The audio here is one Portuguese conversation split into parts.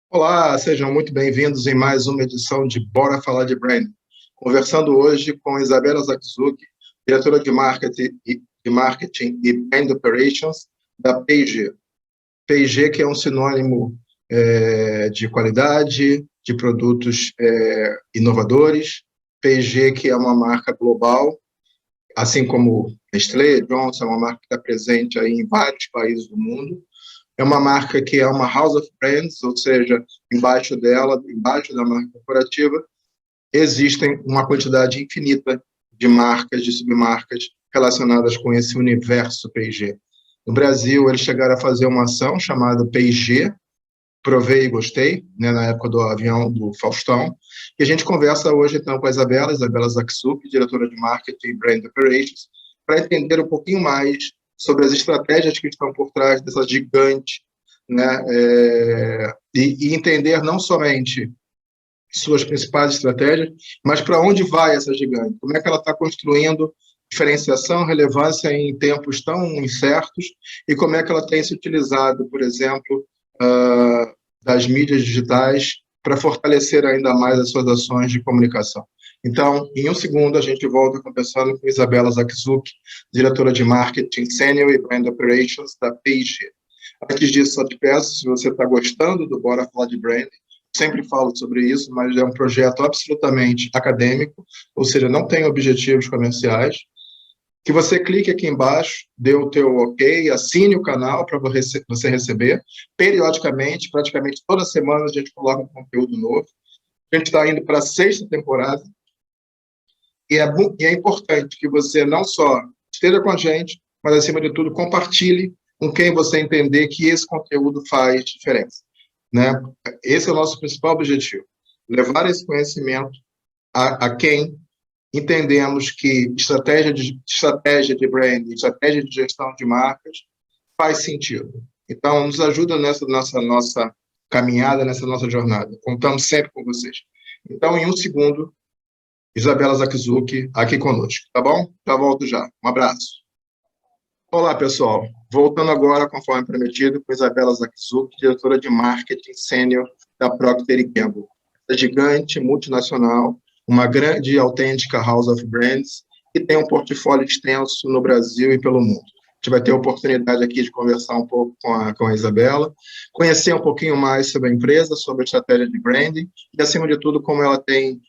Olá, sejam muito bem-vindos em mais uma edição de Bora Falar de Branding. Conversando hoje com Isabela Zakzuki, diretora de marketing e Brand Operations da P&G. P&G que é um sinônimo de qualidade, de produtos inovadores. P&G que é uma marca global, assim como Nestlé, Johnson, é uma marca que está presente aí em vários países do mundo. É uma marca que é uma house of brands, ou seja, embaixo dela, embaixo da marca corporativa, existem uma quantidade infinita de marcas, de submarcas relacionadas com esse universo P&G. No Brasil, eles chegaram a fazer uma ação chamada P&G, Provei e Gostei, né, na época do avião do Faustão, e a gente conversa hoje, então, com a Isabela Zakzuki, diretora de Marketing e Brand Operations, para entender um pouquinho mais sobre as estratégias que estão por trás dessa gigante, né, e entender não somente suas principais estratégias, mas para onde vai essa gigante, como é que ela está construindo diferenciação, relevância em tempos tão incertos, e como é que ela tem se utilizado, por exemplo, das mídias digitais para fortalecer ainda mais as suas ações de comunicação. Então, em um segundo, a gente volta conversando com Isabela Zakzuki, diretora de Marketing Senior e Brand Operations da P&G. Antes disso, só te peço, se você está gostando do Bora Falar de Branding, sempre falo sobre isso, mas é um projeto absolutamente acadêmico, ou seja, não tem objetivos comerciais, que você clique aqui embaixo, dê o teu ok, assine o canal para você receber. Periodicamente, praticamente toda semana, a gente coloca um conteúdo novo. A gente está indo para a 6ª temporada, e é importante que você não só esteja com a gente, mas, acima de tudo, compartilhe com quem você entender que esse conteúdo faz diferença, né? Esse é o nosso principal objetivo, levar esse conhecimento a quem entendemos que estratégia de branding, estratégia de gestão de marcas faz sentido. Então, nos ajuda nessa nossa caminhada, nessa nossa jornada. Contamos sempre com vocês. Então, em um segundo, Isabela Zakzuki aqui conosco, tá bom? Já volto já. Um abraço. Olá, pessoal. Voltando agora, conforme prometido, com Isabela Zakzuki, diretora de Marketing Sênior da Procter & Gamble. É gigante, multinacional, uma grande e autêntica House of Brands, que tem um portfólio extenso no Brasil e pelo mundo. A gente vai ter a oportunidade aqui de conversar um pouco com a Isabela, conhecer um pouquinho mais sobre a empresa, sobre a estratégia de branding e, acima de tudo, como ela tem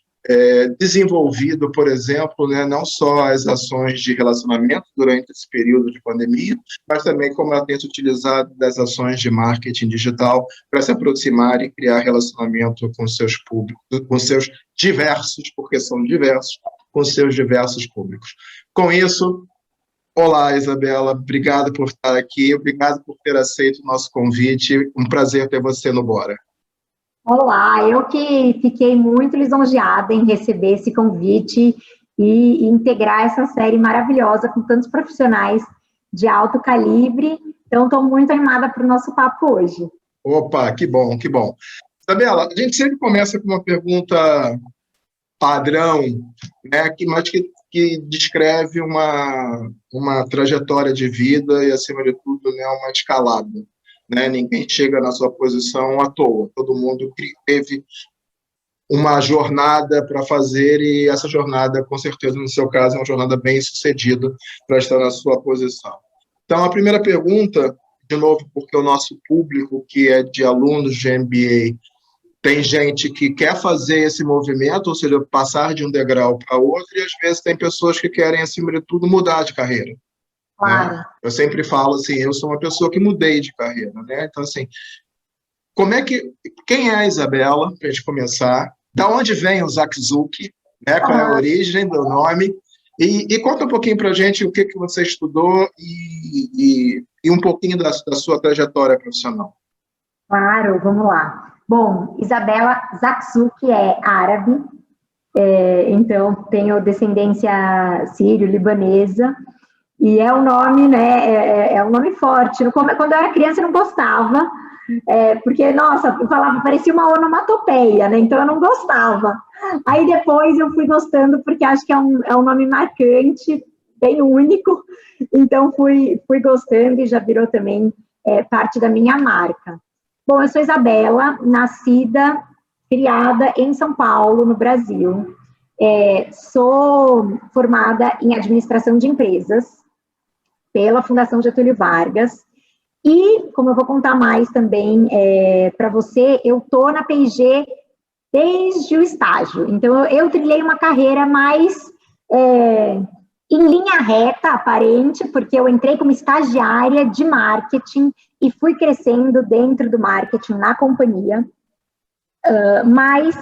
desenvolvido, por exemplo, né, não só as ações de relacionamento durante esse período de pandemia, mas também como ela tem se utilizado das ações de marketing digital para se aproximar e criar relacionamento com seus públicos, com seus diversos, porque são diversos, com seus diversos públicos. Com isso, olá, Isabela, obrigado por estar aqui, obrigado por ter aceito o nosso convite, um prazer ter você no Bora. Olá, eu que fiquei muito lisonjeada em receber esse convite e integrar essa série maravilhosa com tantos profissionais de alto calibre. Então, estou muito animada para o nosso papo hoje. Opa, que bom, que bom. Isabela, a gente sempre começa com uma pergunta padrão, né, mas que descreve uma trajetória de vida e, acima de tudo, né, uma escalada. Né? Ninguém chega na sua posição à toa, todo mundo teve uma jornada para fazer e essa jornada, com certeza, no seu caso, é uma jornada bem sucedida para estar na sua posição. Então, a primeira pergunta, de novo, porque o nosso público, que é de alunos de MBA, tem gente que quer fazer esse movimento, ou seja, passar de um degrau para outro, e às vezes tem pessoas que querem, acima de tudo, mudar de carreira. Claro. Né? Eu sempre falo assim, eu sou uma pessoa que mudei de carreira, né? Então, assim, quem é a Isabela, para a gente começar? Da onde vem o Zakzuki, né? Qual é a origem do nome? E conta um pouquinho para a gente o que você estudou e um pouquinho da sua trajetória profissional. Claro, vamos lá. Bom, Isabela Zakzuki é árabe, então tenho descendência sírio-libanesa, e é um nome, né, é um nome forte. Quando eu era criança eu não gostava, porque, nossa, eu falava, parecia uma onomatopeia, né, então eu não gostava. Aí depois eu fui gostando, porque acho que é um nome marcante, bem único, então fui gostando e já virou também parte da minha marca. Bom, eu sou Isabela, nascida, criada em São Paulo, no Brasil. Sou formada em administração de empresas pela Fundação Getúlio Vargas. E, como eu vou contar mais também para você, eu estou na P&G desde o estágio. Então, eu trilhei uma carreira mais em linha reta, aparente, porque eu entrei como estagiária de marketing e fui crescendo dentro do marketing na companhia. Mas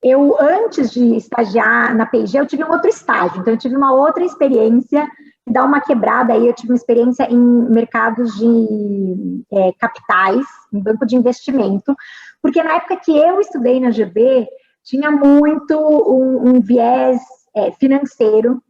eu, antes de estagiar na P&G, eu tive um outro estágio. Então, eu tive uma outra experiência que dá uma quebrada aí. Eu tive uma experiência em mercados de capitais, em banco de investimento, porque na época que eu estudei na GB, tinha muito um viés financeiro.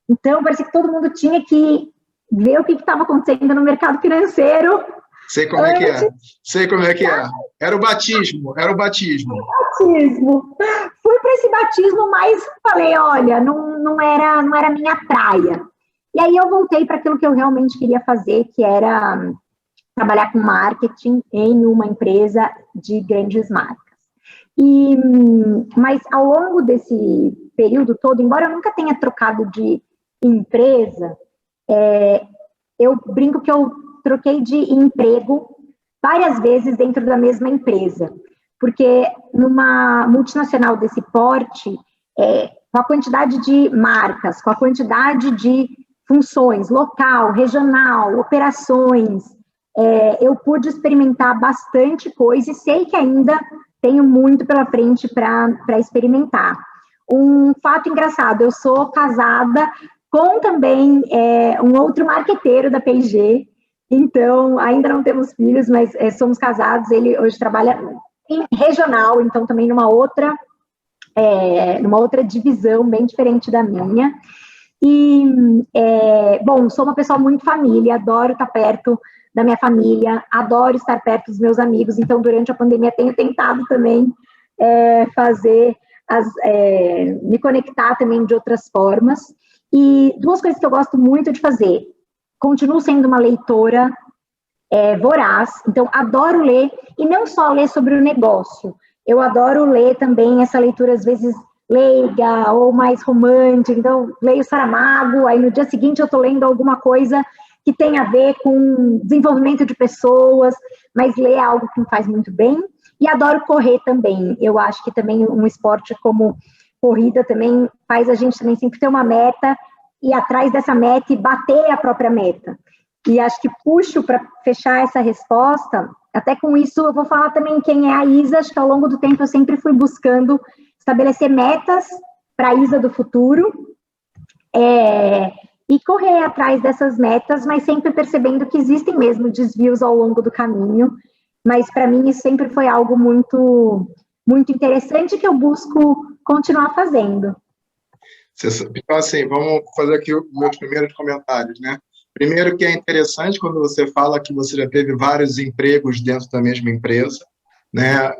Então, parecia que todo mundo tinha que ver o que estava acontecendo no mercado financeiro. Sei como é que é. Sei como é que é. Era o batismo, era o batismo. Batismo. Fui para esse batismo, mas falei, olha, não era a minha praia. E aí eu voltei para aquilo que eu realmente queria fazer, que era trabalhar com marketing em uma empresa de grandes marcas. Mas ao longo desse período todo, embora eu nunca tenha trocado de empresa, eu brinco que eu troquei de emprego várias vezes dentro da mesma empresa, porque numa multinacional desse porte, com a quantidade de marcas, com a quantidade de funções, local, regional, operações, eu pude experimentar bastante coisa e sei que ainda tenho muito pela frente para experimentar. Um fato engraçado, eu sou casada com também um outro marqueteiro da P&G, então ainda não temos filhos, mas somos casados. Ele hoje trabalha em regional, então também numa outra divisão bem diferente da minha. Bom, sou uma pessoa muito família, adoro estar perto da minha família, adoro estar perto dos meus amigos, então durante a pandemia tenho tentado também me conectar também de outras formas. E duas coisas que eu gosto muito de fazer: continuo sendo uma leitora voraz, então adoro ler, e não só ler sobre o negócio, eu adoro ler também essa leitura, às vezes, leiga ou mais romântica. Então, leio Saramago, aí no dia seguinte eu estou lendo alguma coisa que tem a ver com desenvolvimento de pessoas, mas ler é algo que me faz muito bem. E adoro correr também. Eu acho que também um esporte como corrida também faz a gente também sempre ter uma meta, ir atrás dessa meta e bater a própria meta. E acho que puxo para fechar essa resposta, até com isso eu vou falar também quem é a Isa. Acho que ao longo do tempo eu sempre fui buscando estabelecer metas para a Isa do futuro, e correr atrás dessas metas, mas sempre percebendo que existem mesmo desvios ao longo do caminho. Mas para mim isso sempre foi algo muito, muito interessante que eu busco continuar fazendo. Então, assim, vamos fazer aqui os meus primeiros comentários, né? Primeiro, que é interessante quando você fala que você já teve vários empregos dentro da mesma empresa, né?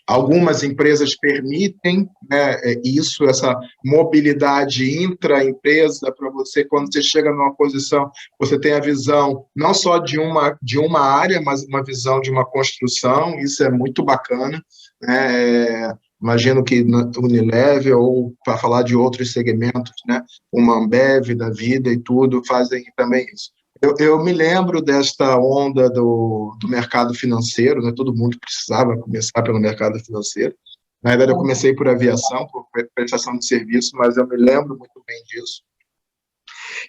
Algumas empresas permitem, né, essa mobilidade intra-empresa para você. Quando você chega numa posição, você tem a visão não só de uma área, mas uma visão de uma construção. Isso é muito bacana, né? Imagino que na Unilever, ou para falar de outros segmentos, né, uma Ambev da vida e tudo, fazem também isso. Eu me lembro desta onda do mercado financeiro, né? Todo mundo precisava começar pelo mercado financeiro. Na verdade, eu comecei por aviação, por prestação de serviço, mas eu me lembro muito bem disso.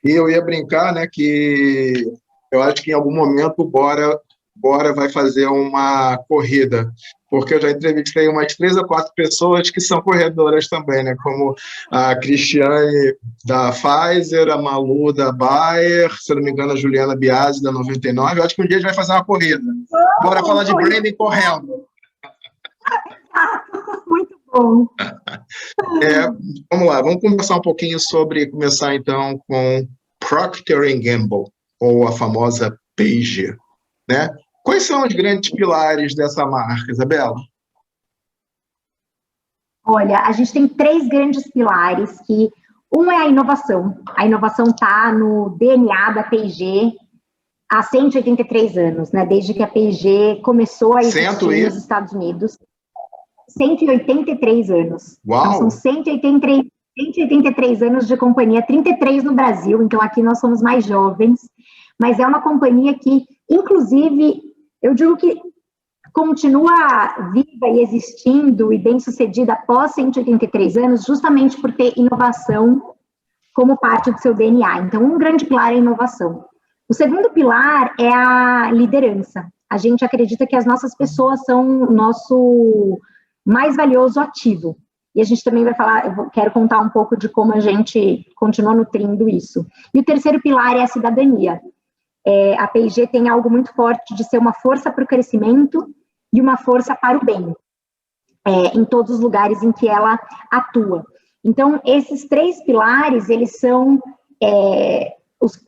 E eu ia brincar, né, que eu acho que em algum momento o Bora vai fazer uma corrida, porque eu já entrevistei umas 3 ou 4 pessoas que são corredoras também, né? Como a Cristiane da Pfizer, a Malu da Bayer, se não me engano, a Juliana Biasi da 99. Eu acho que um dia a gente vai fazer uma corrida. Bora falar de branding correndo. Muito bom. Vamos lá, vamos começar então com Procter & Gamble, ou a famosa P&G, né? Quais são os grandes pilares dessa marca, Isabela? Olha, a gente tem 3 grandes pilares, um é a inovação. A inovação está no DNA da P&G. há 183 anos, né, desde que a P&G começou a existir nos Estados Unidos. 183 anos. Uau! Então, são 183 anos de companhia, 33 no Brasil, então aqui nós somos mais jovens, mas é uma companhia que, inclusive, eu digo que continua viva e existindo e bem-sucedida após 183 anos, justamente por ter inovação como parte do seu DNA. Então, um grande pilar é a inovação. O segundo pilar é a liderança. A gente acredita que as nossas pessoas são o nosso mais valioso ativo. E a gente também vai falar, eu quero contar um pouco de como a gente continua nutrindo isso. E o terceiro pilar é a cidadania. A P&G tem algo muito forte de ser uma força para o crescimento e uma força para o bem, em todos os lugares em que ela atua. Então, esses três pilares, eles são os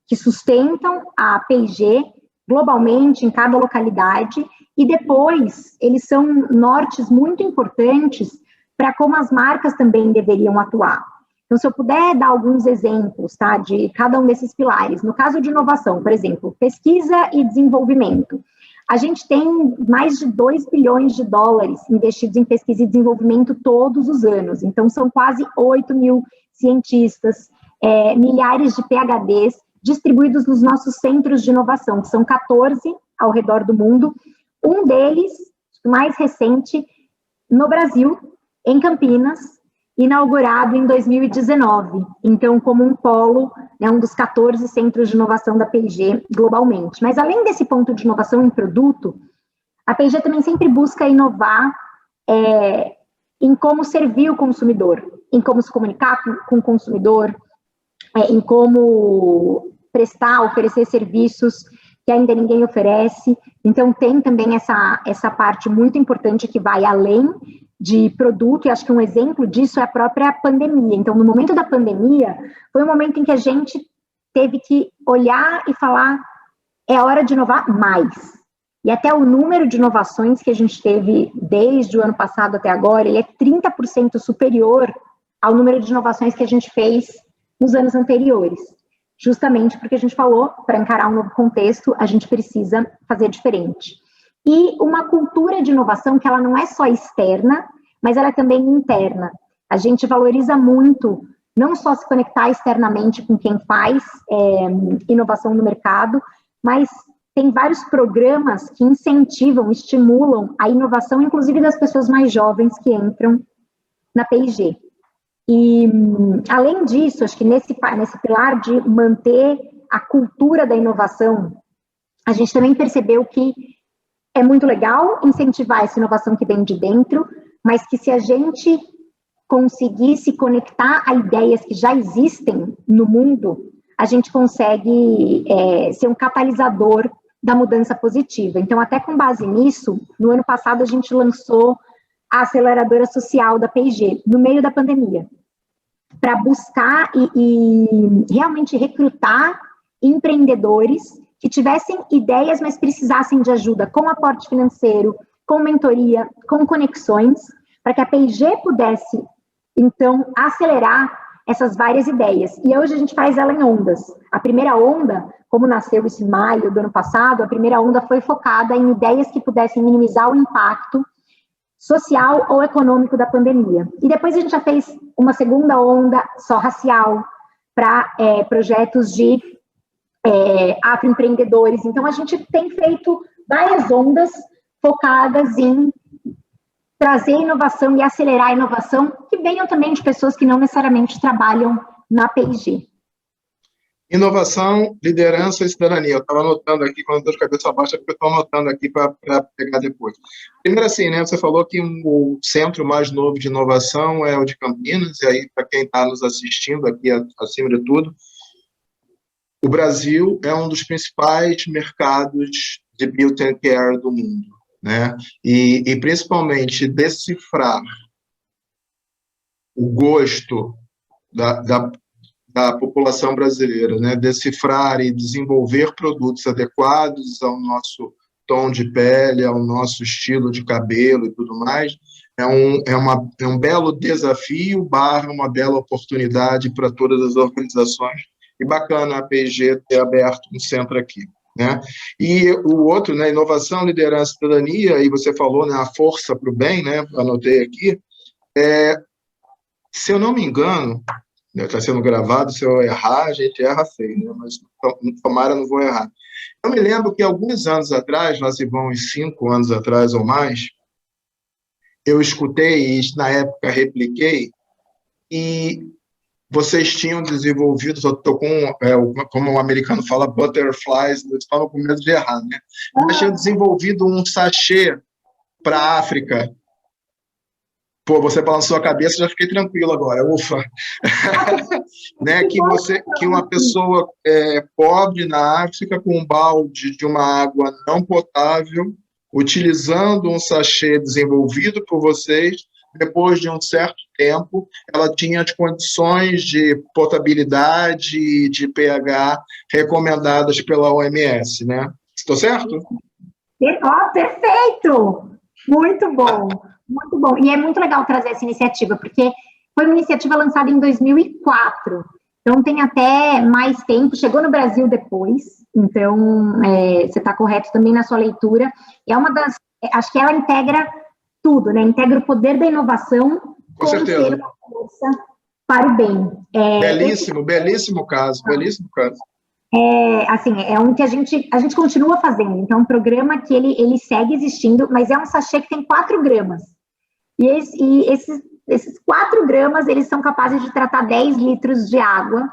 que sustentam a P&G globalmente, em cada localidade, e depois eles são nortes muito importantes para como as marcas também deveriam atuar. Então, se eu puder dar alguns exemplos, tá, de cada um desses pilares. No caso de inovação, por exemplo, pesquisa e desenvolvimento. A gente tem mais de 2 bilhões de dólares investidos em pesquisa e desenvolvimento todos os anos. Então, são quase 8 mil cientistas, milhares de PhDs distribuídos nos nossos centros de inovação, que são 14 ao redor do mundo. Um deles, mais recente, no Brasil, em Campinas, inaugurado em 2019. Então, como um polo, né, um dos 14 centros de inovação da P&G globalmente. Mas, além desse ponto de inovação em produto, a P&G também sempre busca inovar em como servir o consumidor, em como se comunicar com o consumidor, em como oferecer serviços que ainda ninguém oferece. Então, tem também essa parte muito importante que vai além de produto, e acho que um exemplo disso é a própria pandemia. Então, no momento da pandemia, foi um momento em que a gente teve que olhar e falar, é hora de inovar mais. E até o número de inovações que a gente teve desde o ano passado até agora, ele é 30% superior ao número de inovações que a gente fez nos anos anteriores. Justamente porque a gente falou, para encarar um novo contexto, a gente precisa fazer diferente. E uma cultura de inovação que ela não é só externa, mas ela é também interna. A gente valoriza muito, não só se conectar externamente com quem faz inovação no mercado, mas tem vários programas que incentivam, estimulam a inovação, inclusive das pessoas mais jovens que entram na P&G. E, além disso, acho que nesse pilar de manter a cultura da inovação, a gente também percebeu que é muito legal incentivar essa inovação que vem de dentro, mas que se a gente conseguir se conectar a ideias que já existem no mundo, a gente consegue ser um catalisador da mudança positiva. Então, até com base nisso, no ano passado a gente lançou a aceleradora social da P&G, no meio da pandemia, para buscar e realmente recrutar empreendedores que tivessem ideias, mas precisassem de ajuda com aporte financeiro, com mentoria, com conexões, para que a P&G pudesse, então, acelerar essas várias ideias. E hoje a gente faz ela em ondas. A primeira onda, como nasceu isso em maio do ano passado, a primeira onda foi focada em ideias que pudessem minimizar o impacto social ou econômico da pandemia. E depois a gente já fez uma segunda onda só racial para projetos de afroempreendedores. Então, a gente tem feito várias ondas focadas em trazer inovação e acelerar a inovação, que venham também de pessoas que não necessariamente trabalham na P&G. Inovação, liderança e cidadania. Eu estava anotando aqui, quando eu estou de cabeça baixa, porque eu estou anotando aqui para pegar depois. Primeiro assim, né, você falou que o centro mais novo de inovação é o de Campinas, e aí, para quem está nos assistindo aqui, acima de tudo, o Brasil é um dos principais mercados de beauty and care do mundo, né? E principalmente decifrar o gosto da população brasileira, né? Decifrar e desenvolver produtos adequados ao nosso tom de pele, ao nosso estilo de cabelo e tudo mais, é um belo desafio / uma bela oportunidade para todas as organizações, e bacana a P&G ter aberto um centro aqui. né? E o outro, né, inovação, liderança, cidadania, e você falou, né, a força para o bem, né, anotei aqui, se eu não me engano, está sendo gravado, se eu errar, a gente erra feio, né, mas tomara não vou errar. Eu me lembro que alguns anos atrás, lá se vão uns 5 anos atrás ou mais, eu escutei e na época repliquei, e vocês tinham desenvolvido, eu estou com, como o americano fala, butterflies, eu estava com medo de errar, né? Mas tinham desenvolvido um sachê para a África. Pô, você balançou a cabeça, já fiquei tranquilo agora, ufa. Né? Que uma pessoa pobre na África com um balde de uma água não potável, utilizando um sachê desenvolvido por vocês, depois de um certo tempo, ela tinha as condições de potabilidade e de pH recomendadas pela OMS, né? Estou certo? Perfeito! Muito bom, muito bom. E é muito legal trazer essa iniciativa, porque foi uma iniciativa lançada em 2004, então tem até mais tempo, chegou no Brasil depois, então você está correto também na sua leitura. É uma das, acho que ela integra tudo, né? Integra o poder da inovação com certeza, uma força para o bem. Belíssimo caso. Assim, é um que a gente continua fazendo. Então, é um programa que ele segue existindo, mas é um sachê que tem 4 gramas. E esses 4 gramas, eles são capazes de tratar 10 litros de água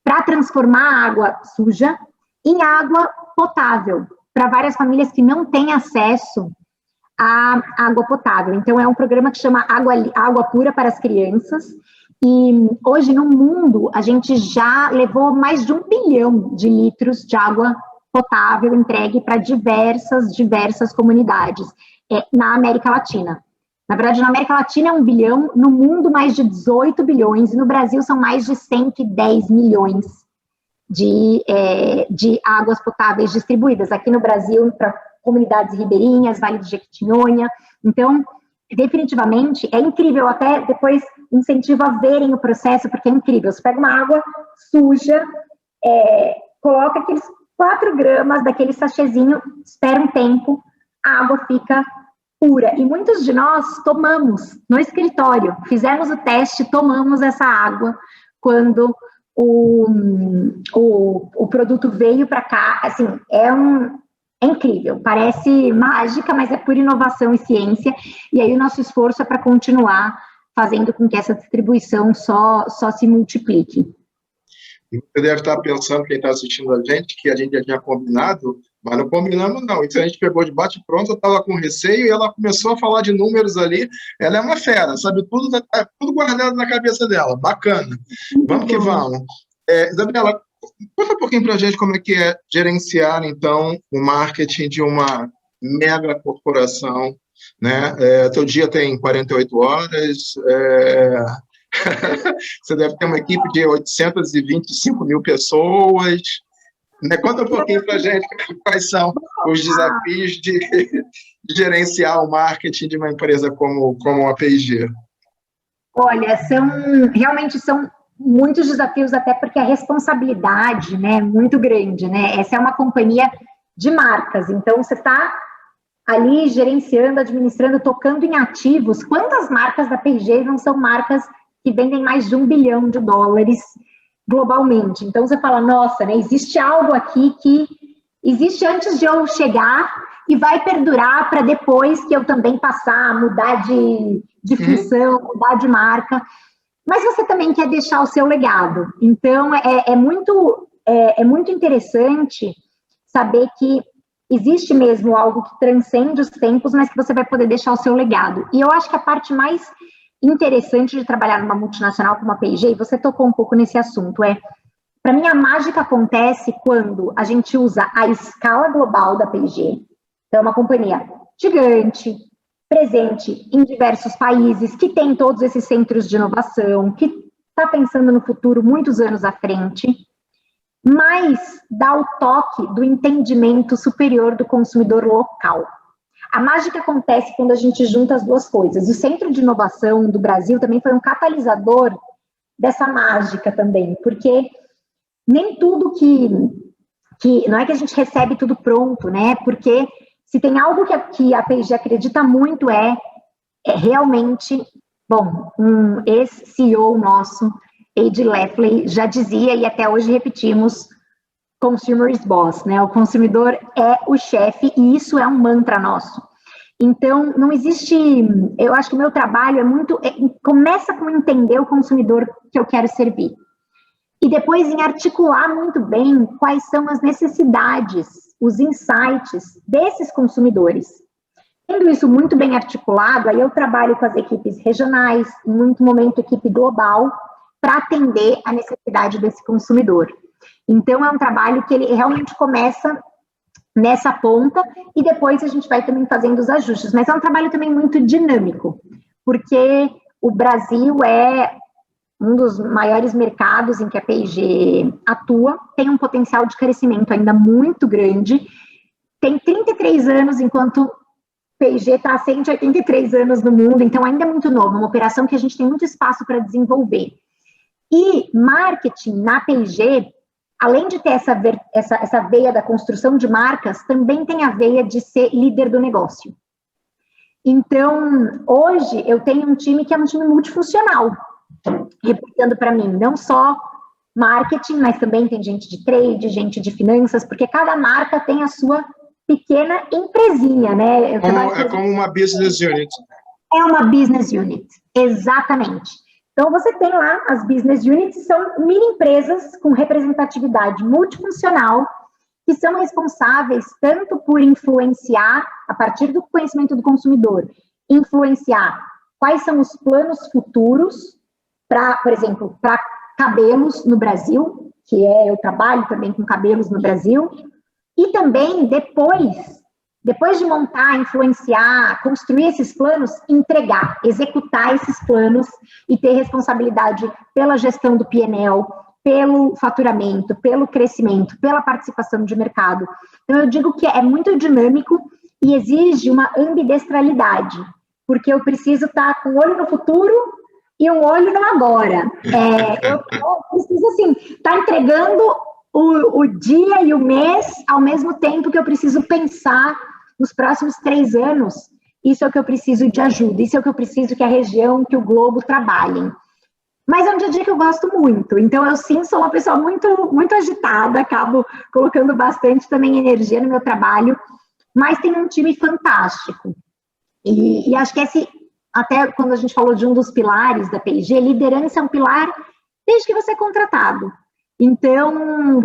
para transformar a água suja em água potável para várias famílias que não têm acesso a água potável. Então, é um programa que chama Água Pura para as Crianças, e hoje no mundo a gente já levou mais de 1 bilhão de litros de água potável entregue para diversas comunidades na América Latina. Na verdade, na América Latina é 1 bilhão, no mundo mais de 18 bilhões, e no Brasil são mais de 110 milhões de águas potáveis distribuídas. Aqui no Brasil, para comunidades ribeirinhas, Vale do Jequitinhonha. Então, definitivamente, é incrível, até depois incentivo a verem o processo, porque é incrível. Você pega uma água suja, coloca aqueles 4 gramas daquele sachêzinho, espera um tempo, a água fica pura. E muitos de nós tomamos no escritório, fizemos o teste, tomamos essa água quando o produto veio para cá. Assim, é incrível, parece mágica, mas é por inovação e ciência, e aí o nosso esforço é para continuar fazendo com que essa distribuição só se multiplique. E você deve estar pensando, quem está assistindo a gente, que a gente já tinha combinado, mas não combinamos não. Isso a gente pegou de bate-pronto, eu estava com receio, e ela começou a falar de números ali. Ela é uma fera, sabe tudo, tudo guardado na cabeça dela, bacana. Vamos que vamos. Isabela, conta um pouquinho para a gente como é que é gerenciar, então, o marketing de uma mega corporação, né? Teu dia tem 48 horas, você deve ter uma equipe de 825 mil pessoas, né? Conta um pouquinho para a gente quais são os desafios de gerenciar o marketing de uma empresa como a P&G. Olha, realmente são muitos desafios, até porque a responsabilidade, né, é muito grande, né? Essa é uma companhia de marcas, então você está ali gerenciando, administrando, tocando em ativos. Quantas marcas da P&G não são marcas que vendem mais de $1 bilhão globalmente? Então você fala, nossa, né, existe algo aqui que existe antes de eu chegar e vai perdurar para depois que eu também passar, mudar de função, mudar de marca. Mas você também quer deixar o seu legado. Então, é muito interessante saber que existe mesmo algo que transcende os tempos, mas que você vai poder deixar o seu legado. E eu acho que a parte mais interessante de trabalhar numa multinacional como a P&G, e você tocou um pouco nesse assunto, para mim, a mágica acontece quando a gente usa a escala global da P&G. Então, é uma companhia gigante, presente em diversos países, que tem todos esses centros de inovação, que está pensando no futuro muitos anos à frente, mas dá o toque do entendimento superior do consumidor local. A mágica acontece quando a gente junta as duas coisas. O Centro de Inovação do Brasil também foi um catalisador dessa mágica também, porque nem tudo que que não é que a gente recebe tudo pronto, né? Porque se tem algo que a P&G acredita muito é realmente, bom, um ex-CEO nosso, Ed Leffley, já dizia, e até hoje repetimos, consumer is boss, né? O consumidor é o chefe, e isso é um mantra nosso. Então, não existe, eu acho que o meu trabalho começa com entender o consumidor que eu quero servir. E depois em articular muito bem quais são as necessidades, os insights desses consumidores. Tendo isso muito bem articulado, aí eu trabalho com as equipes regionais, em muito momento equipe global, para atender a necessidade desse consumidor. Então, é um trabalho que ele realmente começa nessa ponta e depois a gente vai também fazendo os ajustes. Mas é um trabalho também muito dinâmico, porque o Brasil é um dos maiores mercados em que a P&G atua, tem um potencial de crescimento ainda muito grande, tem 33 anos, enquanto P&G está há 183 anos no mundo, então ainda é muito novo, uma operação que a gente tem muito espaço para desenvolver. E marketing na P&G, além de ter essa veia da construção de marcas, também tem a veia de ser líder do negócio. Então, hoje, eu tenho um time que é um time multifuncional, reportando para mim, não só marketing, mas também tem gente de trade, gente de finanças, porque cada marca tem a sua pequena empresinha, né? É como uma business unit. É uma business unit, exatamente. Então, você tem lá as business units, são mini empresas com representatividade multifuncional, que são responsáveis tanto por influenciar, a partir do conhecimento do consumidor, influenciar quais são os planos futuros, por exemplo, para cabelos no Brasil, eu trabalho também com cabelos no Brasil, e também depois de montar, influenciar, construir esses planos, entregar, executar esses planos e ter responsabilidade pela gestão do P&L, pelo faturamento, pelo crescimento, pela participação de mercado. Então, eu digo que é muito dinâmico e exige uma ambidestralidade, porque eu preciso estar com um olho no futuro e um olho no agora. Eu preciso, assim, estar entregando o dia e o mês ao mesmo tempo que eu preciso pensar nos próximos 3 anos, isso é o que eu preciso de ajuda, isso é o que eu preciso que a região, que o globo trabalhem. Mas é um dia a dia que eu gosto muito, então eu sim sou uma pessoa muito, muito agitada, acabo colocando bastante também energia no meu trabalho, mas tem um time fantástico. E acho que até quando a gente falou de um dos pilares da P&G, liderança é um pilar desde que você é contratado. Então,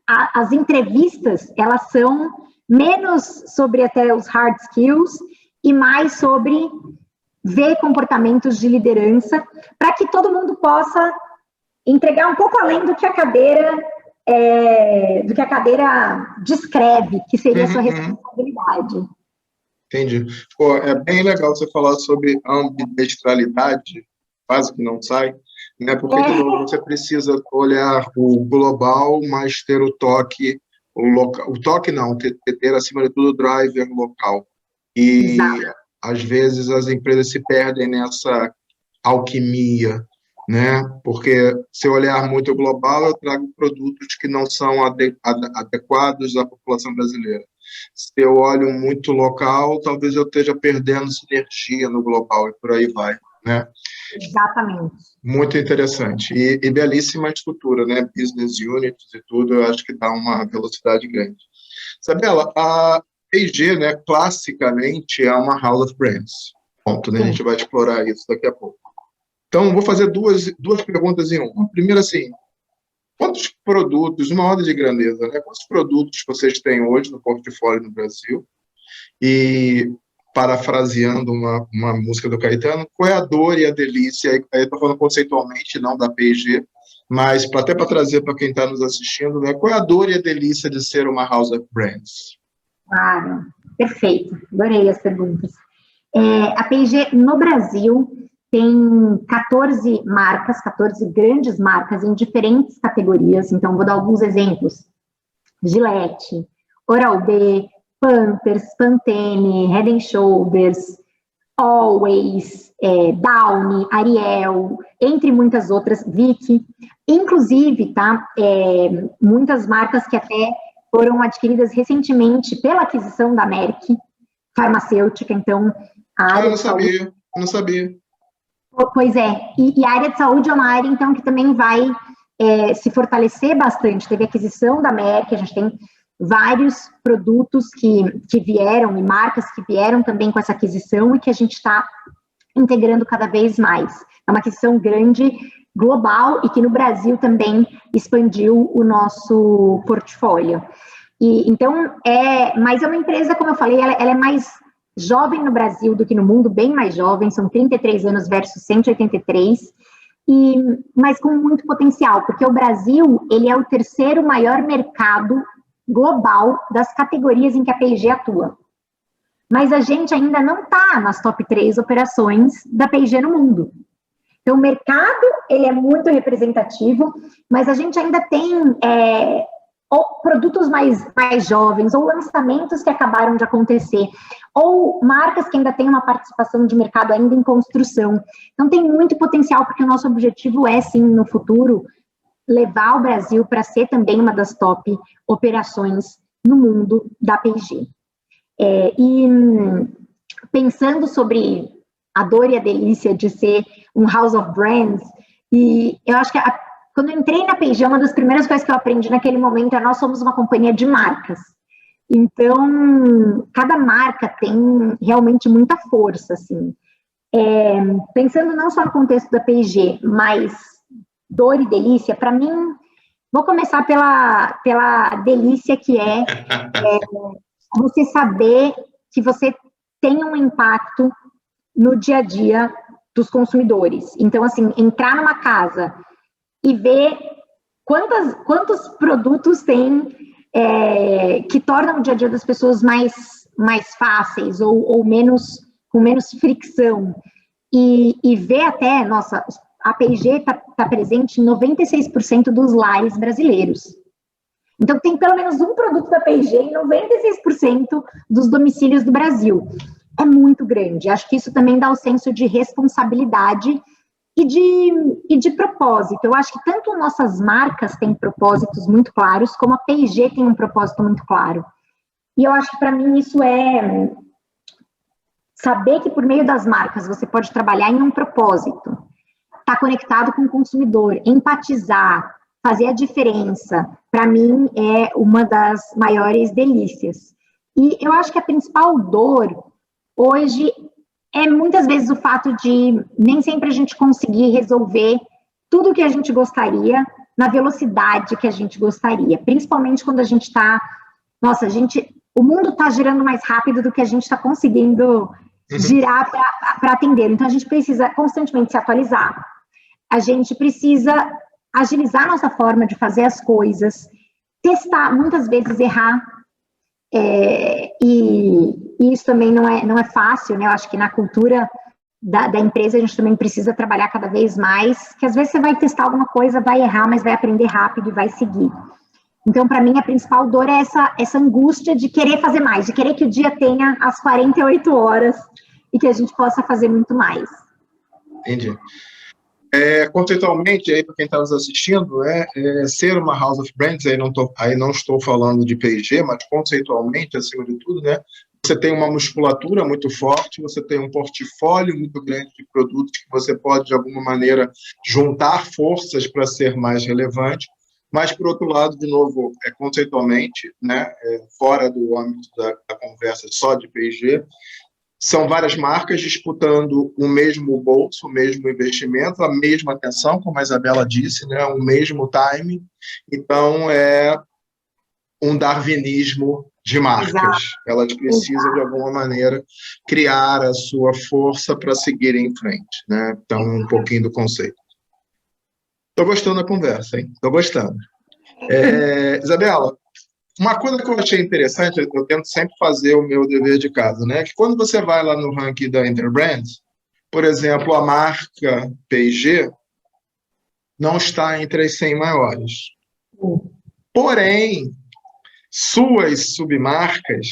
as entrevistas, elas são menos sobre até os hard skills e mais sobre ver comportamentos de liderança para que todo mundo possa entregar um pouco além do que a cadeira descreve, que seria a sua responsabilidade. Entendi. Pô, é bem legal você falar sobre ambidestralidade, quase que não sai, né? Porque, de novo, você precisa olhar o global, mas ter o toque, o toque não, ter acima de tudo o driver local. E, às vezes, as empresas se perdem nessa alquimia, né? Porque se eu olhar muito global, eu trago produtos que não são adequados à população brasileira. Se eu olho muito local, talvez eu esteja perdendo sinergia no global e por aí vai, né? Exatamente. Muito interessante. E belíssima estrutura, né? Business units e tudo, eu acho que dá uma velocidade grande. Isabela, a P&G, né, classicamente, é uma house of brands. Ponto, né? A gente vai explorar isso daqui a pouco. Então, vou fazer duas perguntas em uma. Primeiro, assim, quantos produtos, uma ordem de grandeza, né? Quantos produtos vocês têm hoje no portfólio no Brasil? E, parafraseando uma música do Caetano, qual é a dor e a delícia? Aí eu estou falando conceitualmente, não da P&G, mas até para trazer para quem está nos assistindo, né? Qual é a dor e a delícia de ser uma house of brands? Claro, perfeito. Adorei as perguntas. A P&G no Brasil tem 14 marcas, 14 grandes marcas em diferentes categorias. Então, vou dar alguns exemplos. Gillette, Oral-B, Pampers, Pantene, Head & Shoulders, Always, Downy, Ariel, entre muitas outras, Vicky. Inclusive, tá, muitas marcas que até foram adquiridas recentemente pela aquisição da Merck farmacêutica, então a área eu não de saúde... sabia, eu não sabia. Pois é, e a área de saúde é uma área, então, que também vai se fortalecer bastante. Teve aquisição da Merck, a gente tem vários produtos que vieram, e marcas que vieram também com essa aquisição, e que a gente está integrando cada vez mais. É uma aquisição grande, global, e que no Brasil também expandiu o nosso portfólio. Então, mas é uma empresa, como eu falei, ela é mais jovem no Brasil do que no mundo, bem mais jovem, são 33 anos versus 183, mas com muito potencial, porque o Brasil, ele é o terceiro maior mercado global das categorias em que a P&G atua. Mas a gente ainda não está nas top 3 operações da P&G no mundo. Então, o mercado, ele é muito representativo, mas a gente ainda tem ou produtos mais jovens, ou lançamentos que acabaram de acontecer, ou marcas que ainda têm uma participação de mercado ainda em construção. Então, tem muito potencial, porque o nosso objetivo é, sim, no futuro, levar o Brasil para ser também uma das top operações no mundo da P&G. E pensando sobre a dor e a delícia de ser um House of Brands, e eu acho que quando eu entrei na P&G, uma das primeiras coisas que eu aprendi naquele momento é nós somos uma companhia de marcas. Então, cada marca tem realmente muita força, assim. Pensando não só no contexto da P&G, mas dor e delícia, para mim, vou começar pela delícia que é você saber que você tem um impacto no dia a dia dos consumidores. Então, assim, entrar numa casa e ver quantos produtos tem que tornam o dia a dia das pessoas mais fáceis ou com menos fricção. E ver até, nossa, a P&G está presente em 96% dos lares brasileiros. Então, tem pelo menos um produto da P&G em 96% dos domicílios do Brasil. É muito grande. Acho que isso também dá o senso de responsabilidade e de propósito. Eu acho que tanto nossas marcas têm propósitos muito claros, como a P&G tem um propósito muito claro. E eu acho que, para mim, isso é saber que, por meio das marcas, você pode trabalhar em um propósito, estar conectado com o consumidor, empatizar, fazer a diferença, para mim, é uma das maiores delícias. E eu acho que a principal dor, hoje, é muitas vezes o fato de nem sempre a gente conseguir resolver tudo o que a gente gostaria na velocidade que a gente gostaria, principalmente quando a gente está... Nossa, o mundo está girando mais rápido do que a gente está conseguindo girar para atender. Então, a gente precisa constantemente se atualizar. A gente precisa agilizar nossa forma de fazer as coisas, testar, muitas vezes errar. E isso também não é fácil, né? Eu acho que na cultura da empresa a gente também precisa trabalhar cada vez mais, que às vezes você vai testar alguma coisa, vai errar, mas vai aprender rápido e vai seguir. Então, para mim, a principal dor é essa angústia de querer fazer mais, de querer que o dia tenha as 48 horas e que a gente possa fazer muito mais. Entendi. Conceitualmente, aí para quem está nos assistindo, ser uma House of Brands, aí não estou falando de P&G, mas conceitualmente, acima de tudo, né? Você tem uma musculatura muito forte, você tem um portfólio muito grande de produtos que você pode, de alguma maneira, juntar forças para ser mais relevante, mas, por outro lado, de novo, conceitualmente, né? Fora do âmbito da conversa só de P&G, são várias marcas disputando o mesmo bolso, o mesmo investimento, a mesma atenção, como a Isabela disse, né? O mesmo time. Então, é um darwinismo de marcas. Exato. Elas precisam, de alguma maneira, criar a sua força para seguir em frente, né? Então, um pouquinho do conceito. Estou gostando da conversa, hein? Estou gostando. Isabela, uma coisa que eu achei interessante, eu tento sempre fazer o meu dever de casa, né? Que quando você vai lá no ranking da Interbrands, por exemplo, a marca P&G não está entre as 100 maiores. Porém, suas submarcas,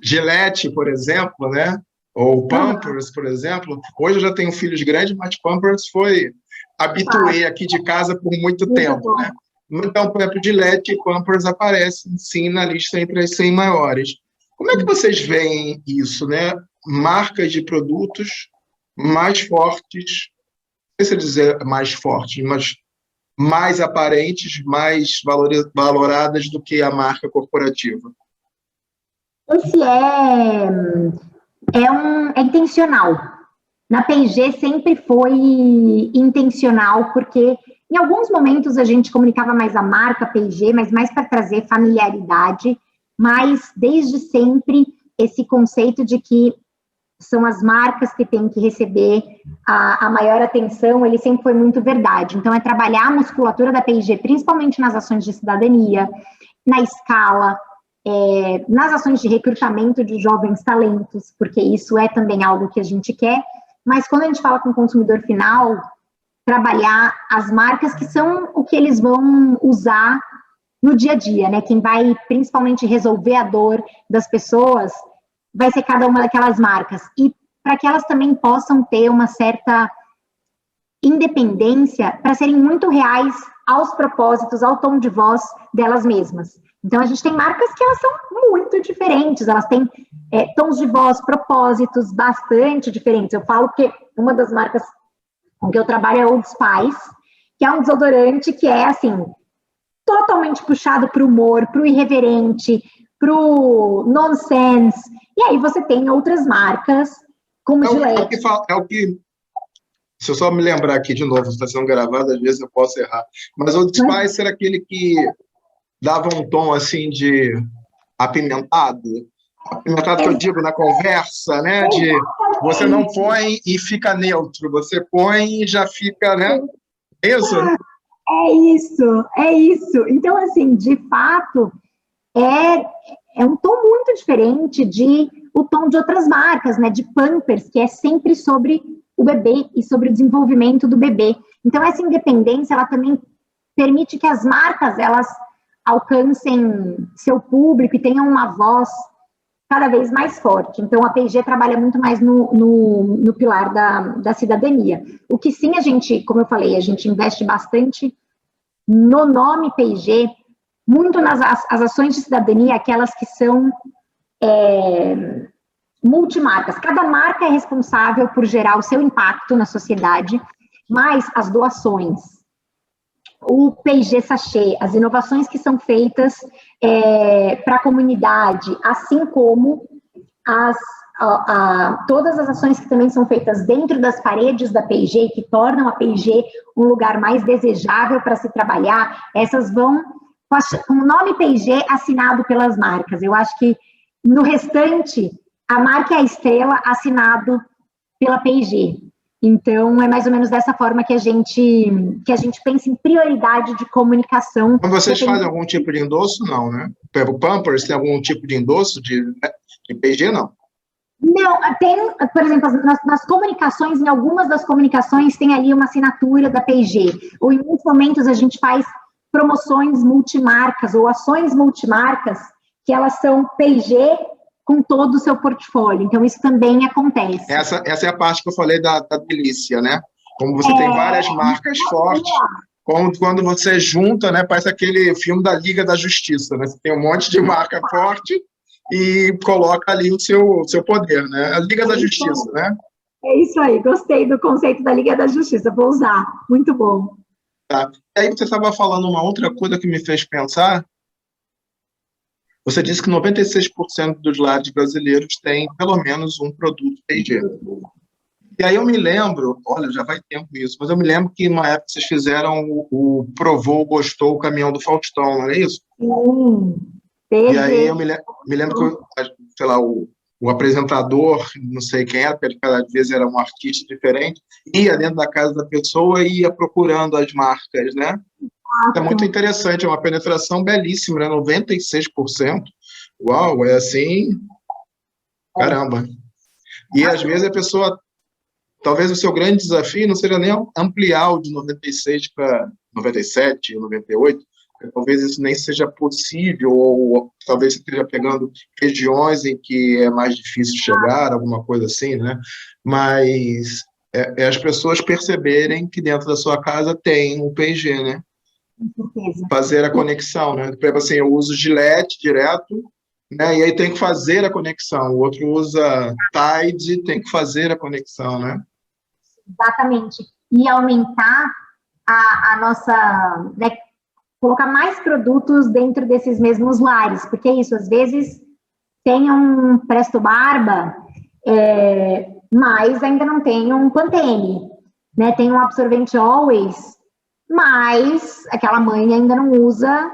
Gillette, por exemplo, né? Ou Pampers, por exemplo. Hoje eu já tenho filhos grandes, mas Pampers foi habituei aqui de casa por muito tempo, né? Então, por exemplo, Gillette e Pampers aparecem, sim, na lista entre as 100 maiores. Como é que vocês veem isso, né? Marcas de produtos mais fortes, não sei se dizer mais fortes, mas mais aparentes, mais valoradas do que a marca corporativa. Esse é intencional. Na P&G sempre foi intencional, porque em alguns momentos a gente comunicava mais a marca P&G, mas mais para trazer familiaridade, mas desde sempre esse conceito de que são as marcas que têm que receber a maior atenção, ele sempre foi muito verdade. Então, é trabalhar a musculatura da P&G, principalmente nas ações de cidadania, na escala, nas ações de recrutamento de jovens talentos, porque isso é também algo que a gente quer, mas quando a gente fala com o consumidor final, trabalhar as marcas que são o que eles vão usar no dia a dia, né? Quem vai principalmente resolver a dor das pessoas vai ser cada uma daquelas marcas. E para que elas também possam ter uma certa independência para serem muito reais aos propósitos, ao tom de voz delas mesmas. Então, a gente tem marcas que elas são muito diferentes, elas têm tons de voz, propósitos bastante diferentes. Eu falo que uma das marcas com que eu trabalho é Old Spice, que é um desodorante que é, assim, totalmente puxado para o humor, para o irreverente, para o nonsense. E aí você tem outras marcas, como Gillette. Se eu só me lembrar aqui de novo, está sendo gravado, às vezes eu posso errar. Mas o Old Spice era aquele que dava um tom assim de apimentado. Apimentado que eu digo na conversa, né? De você não põe e fica neutro, você põe e já fica, né? Isso? É isso. Então, assim, de fato, é um tom muito diferente de o tom de outras marcas, né? De Pampers, que é sempre sobre o bebê e sobre o desenvolvimento do bebê. Então, essa independência, ela também permite que as marcas, elas alcancem seu público e tenham uma voz cada vez mais forte. Então, a P&G trabalha muito mais no pilar da cidadania. O que sim, a gente, como eu falei, a gente investe bastante no nome P&G, muito nas as ações de cidadania, aquelas que são multimarcas. Cada marca é responsável por gerar o seu impacto na sociedade, mas as doações, o P&G Sachê, as inovações que são feitas para a comunidade, assim como todas as ações que também são feitas dentro das paredes da P&G, que tornam a P&G um lugar mais desejável para se trabalhar, essas vão com o nome P&G assinado pelas marcas. Eu acho que no restante, a marca é a estrela assinado pela P&G. Então, é mais ou menos dessa forma que a gente pensa em prioridade de comunicação. Mas vocês fazem algum tipo de endosso? Não, né? O Pampers tem algum tipo de endosso de P&G, não? Não, tem, por exemplo, nas comunicações, em algumas das comunicações, tem ali uma assinatura da P&G. Ou em muitos momentos a gente faz promoções multimarcas ou ações multimarcas, que elas são P&G com todo o seu portfólio. Então, isso também acontece. Essa é a parte que eu falei da delícia, né? Como você tem várias marcas fortes, como quando você junta, né? Parece aquele filme da Liga da Justiça, né? Você tem um monte de marca forte e coloca ali o seu poder, né? A Liga da Justiça, né? É isso aí, gostei do conceito da Liga da Justiça, vou usar, muito bom. Tá. E aí você estava falando uma outra coisa que me fez pensar. Você disse que 96% dos lares brasileiros têm pelo menos um produto P&G. E aí eu me lembro, olha, já vai tempo isso, mas eu me lembro que numa época vocês fizeram o Provou, Gostou, o Caminhão do Faustão, não é isso? E aí eu me lembro que, sei lá, o apresentador, não sei quem era, porque cada vez era um artista diferente, ia dentro da casa da pessoa e ia procurando as marcas, né? É muito interessante, é uma penetração belíssima, né? 96%. Uau, é assim, caramba. E às vezes a pessoa, talvez o seu grande desafio não seja nem ampliar o de 96 para 97, 98, talvez isso nem seja possível, ou talvez você esteja pegando regiões em que é mais difícil chegar, alguma coisa assim, né? Mas é as pessoas perceberem que dentro da sua casa tem um P&G, né? Com certeza. Fazer a conexão, né? Por exemplo, assim, eu uso Gillette direto, né? E aí tem que fazer a conexão. O outro usa Tide, tem que fazer a conexão, né? Exatamente. E aumentar a nossa, né, colocar mais produtos dentro desses mesmos lares, porque é isso, às vezes tem um Presto Barba, mas ainda não tem um Pantene, né? Tem um absorvente Always, mas aquela mãe ainda não usa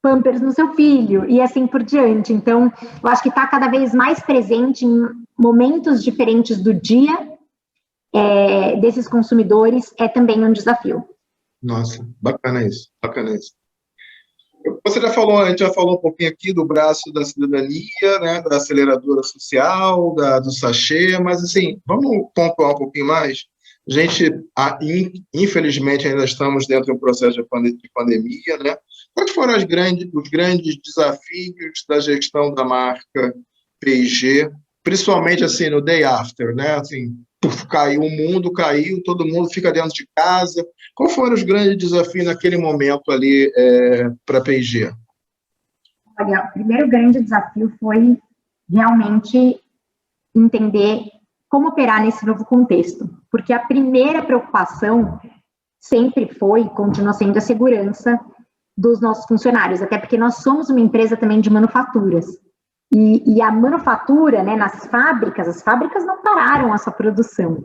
Pampers no seu filho, e assim por diante. Então, eu acho que está cada vez mais presente em momentos diferentes do dia desses consumidores, é também um desafio. Nossa, bacana isso, bacana isso. Você já falou, a gente já falou um pouquinho aqui do braço da cidadania, né, da aceleradora social, do sachê, mas assim, vamos pontuar um pouquinho mais. A gente, infelizmente, ainda estamos dentro de um processo de pandemia, né? Quais foram os grandes desafios da gestão da marca P&G, principalmente assim no day after, né? Assim, caiu o mundo, caiu, todo mundo fica dentro de casa. Qual foram os grandes desafios naquele momento ali para a P&G? Olha, o primeiro grande desafio foi realmente entender como operar nesse novo contexto, porque a primeira preocupação sempre foi e continua sendo a segurança dos nossos funcionários, até porque nós somos uma empresa também de manufaturas. E a manufatura, né, nas fábricas, as fábricas não pararam a sua produção.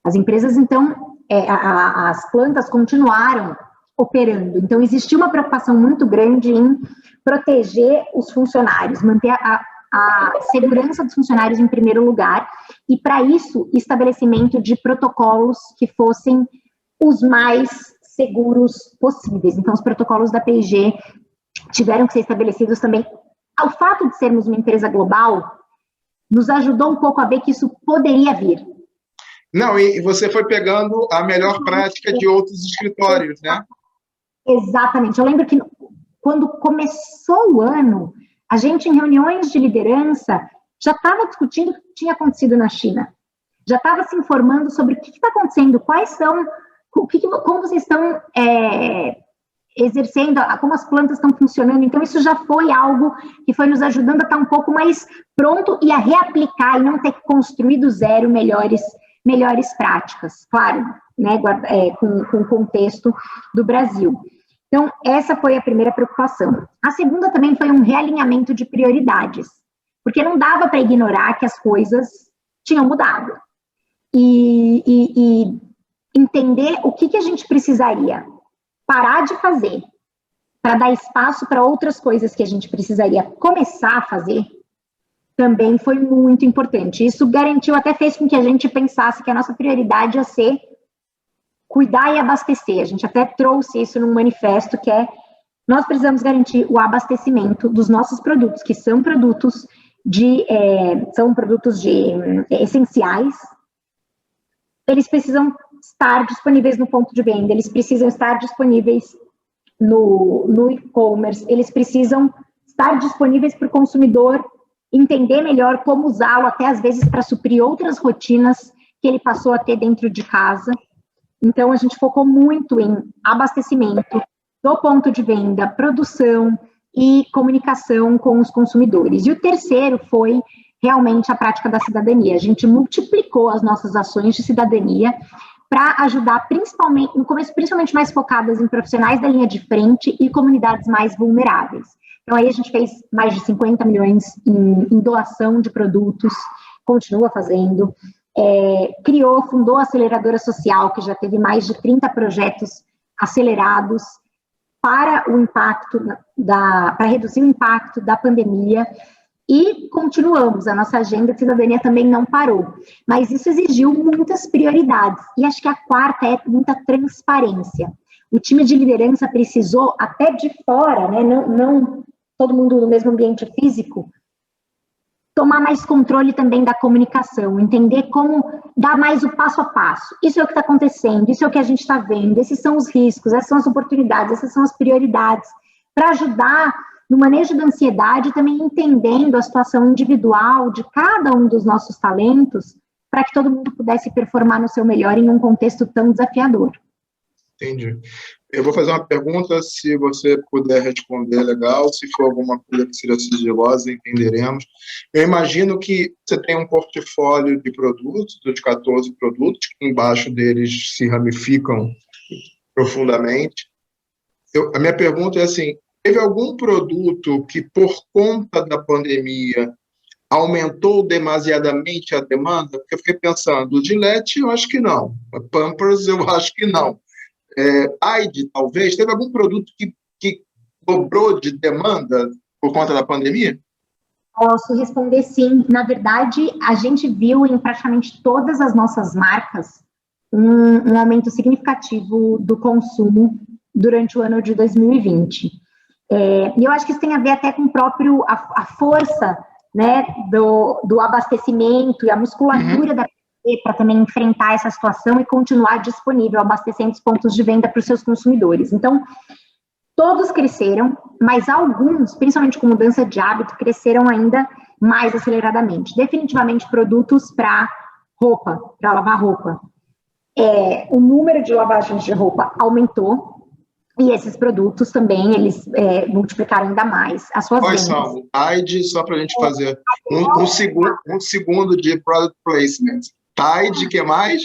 As empresas, então, as plantas continuaram operando. Então, existiu uma preocupação muito grande em proteger os funcionários, manter a segurança dos funcionários em primeiro lugar, e para isso, estabelecimento de protocolos que fossem os mais seguros possíveis. Então, os protocolos da P&G tiveram que ser estabelecidos também. O fato de sermos uma empresa global nos ajudou um pouco a ver que isso poderia vir. Não, e você foi pegando a melhor prática de outros escritórios, né? Exatamente. Eu lembro que quando começou o ano, a gente, em reuniões de liderança, já estava discutindo o que tinha acontecido na China. Já estava se informando sobre o que está acontecendo, quais são, como vocês estão exercendo, como as plantas estão funcionando. Então, isso já foi algo que foi nos ajudando a estar um pouco mais pronto e a reaplicar e não ter que construir do zero melhores práticas, claro, né, com o contexto do Brasil. Então, essa foi a primeira preocupação. A segunda também foi um realinhamento de prioridades, porque não dava para ignorar que as coisas tinham mudado. E entender o que a gente precisaria parar de fazer para dar espaço para outras coisas que a gente precisaria começar a fazer, também foi muito importante. Isso garantiu, até fez com que a gente pensasse que a nossa prioridade ia ser cuidar e abastecer. A gente até trouxe isso num manifesto, que nós precisamos garantir o abastecimento dos nossos produtos, que são produtos essenciais. Eles precisam estar disponíveis no ponto de venda, eles precisam estar disponíveis no e-commerce, eles precisam estar disponíveis para o consumidor entender melhor como usá-lo, até às vezes para suprir outras rotinas que ele passou a ter dentro de casa. Então, a gente focou muito em abastecimento do ponto de venda, produção e comunicação com os consumidores. E o terceiro foi realmente a prática da cidadania. A gente multiplicou as nossas ações de cidadania para ajudar, principalmente, no começo, principalmente mais focadas em profissionais da linha de frente e comunidades mais vulneráveis. Então, aí a gente fez mais de 50 milhões em doação de produtos, continua fazendo, fundou a Aceleradora Social, que já teve mais de 30 projetos acelerados para o impacto, para reduzir o impacto da pandemia, e continuamos, a nossa agenda de cidadania também não parou, mas isso exigiu muitas prioridades, e acho que a quarta é muita transparência. O time de liderança precisou, até de fora, né, não todo mundo no mesmo ambiente físico, tomar mais controle também da comunicação, entender como dar mais o passo a passo. Isso é o que está acontecendo, isso é o que a gente está vendo, esses são os riscos, essas são as oportunidades, essas são as prioridades. para ajudar no manejo da ansiedade, também entendendo a situação individual de cada um dos nossos talentos, para que todo mundo pudesse performar no seu melhor em um contexto tão desafiador. Entendi. Eu vou fazer uma pergunta, se você puder responder, legal. Se for alguma coisa que seja sigilosa, entenderemos. Eu imagino que você tem um portfólio de produtos, de 14 produtos, que embaixo deles se ramificam profundamente. A minha pergunta é assim, teve algum produto que, por conta da pandemia, aumentou demasiadamente a demanda? Porque eu fiquei pensando, o Gillette eu acho que não, a Pampers eu acho que não. Tide, talvez, teve algum produto que dobrou de demanda por conta da pandemia? Posso responder sim. Na verdade, a gente viu em praticamente todas as nossas marcas um aumento significativo do consumo durante o ano de 2020. E eu acho que isso tem a ver até com a força, né, do abastecimento e a musculatura da para também enfrentar essa situação e continuar disponível, abastecendo os pontos de venda para os seus consumidores. Então, todos cresceram, mas alguns, principalmente com mudança de hábito, cresceram ainda mais aceleradamente. Definitivamente produtos para roupa, para lavar roupa. O número de lavagens de roupa aumentou, e esses produtos também, eles multiplicaram ainda mais as suas vendas. Quais são? Tide, só para a gente fazer um segundo de product placement. Tide, que mais?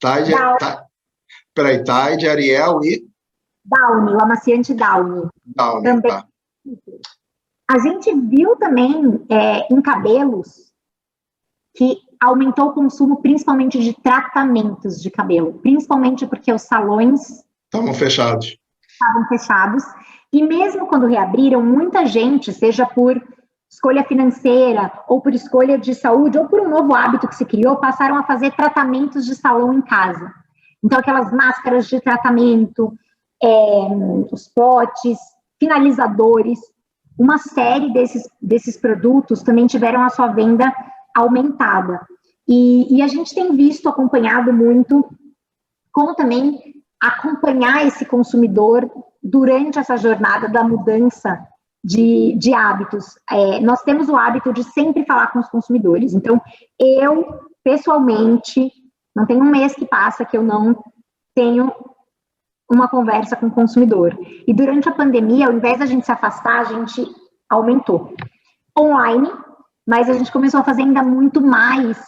Ariel. Peraí, Tide, Ariel e? Downy, o amaciante Downy. Downy, também. tá. A gente viu também em cabelos que aumentou o consumo principalmente de tratamentos de cabelo, principalmente porque os salões estavam fechados. E mesmo quando reabriram, muita gente, seja por escolha financeira, ou por escolha de saúde, ou por um novo hábito que se criou, passaram a fazer tratamentos de salão em casa. Então, aquelas máscaras de tratamento, os potes, finalizadores, uma série desses produtos também tiveram a sua venda aumentada. E a gente tem acompanhado muito, como também acompanhar esse consumidor durante essa jornada da mudança de hábitos. Nós temos o hábito de sempre falar com os consumidores. Então, eu, pessoalmente, não tem um mês que passa que eu não tenho uma conversa com o consumidor. E durante a pandemia, ao invés da gente se afastar, a gente aumentou. Online, mas a gente começou a fazer ainda muito mais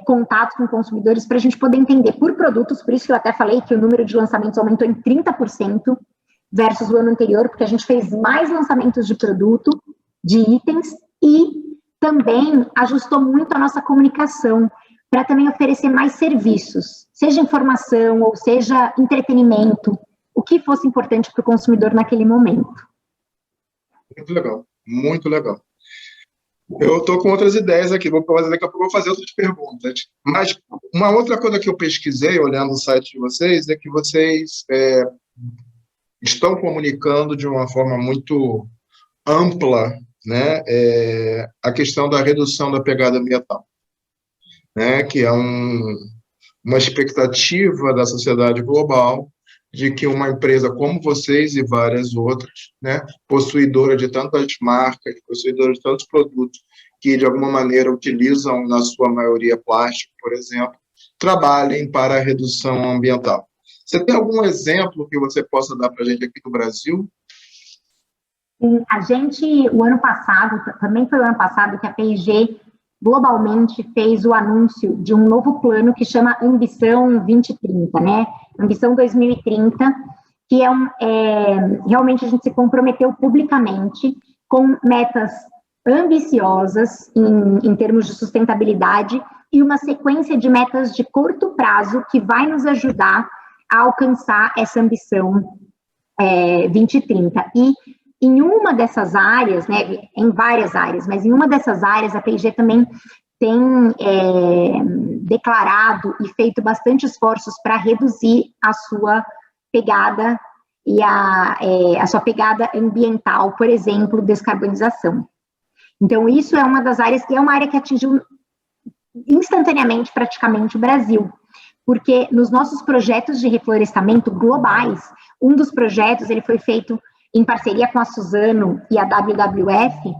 contatos com consumidores para a gente poder entender por produtos, por isso que eu até falei que o número de lançamentos aumentou em 30%, versus o ano anterior, porque a gente fez mais lançamentos de produto, de itens, e também ajustou muito a nossa comunicação, para também oferecer mais serviços, seja informação, ou seja entretenimento, o que fosse importante para o consumidor naquele momento. Muito legal, muito legal. Eu estou com outras ideias aqui, daqui a pouco vou fazer outras perguntas. Mas uma outra coisa que eu pesquisei, olhando o site de vocês, é que vocês estão comunicando de uma forma muito ampla, né, a questão da redução da pegada ambiental, né, que é uma expectativa da sociedade global de que uma empresa como vocês e várias outras, né, possuidora de tantas marcas, possuidora de tantos produtos que, de alguma maneira, utilizam, na sua maioria, plástico, por exemplo, trabalhem para a redução ambiental. Você tem algum exemplo que você possa dar para a gente aqui no Brasil? Sim, o ano passado, também foi o ano passado que a P&G globalmente fez o anúncio de um novo plano que chama Ambição 2030, né? Ambição 2030, que realmente a gente se comprometeu publicamente com metas ambiciosas em termos de sustentabilidade e uma sequência de metas de curto prazo que vai nos ajudar a alcançar essa ambição 2030. E em uma dessas áreas, né, em várias áreas, mas em uma dessas áreas a P&G também tem declarado e feito bastante esforços para reduzir a sua pegada e a sua pegada ambiental, por exemplo, descarbonização. Então, isso é uma das áreas, e é uma área que atingiu instantaneamente praticamente o Brasil. porque nos nossos projetos de reflorestamento globais, um dos projetos, ele foi feito em parceria com a Suzano e a WWF,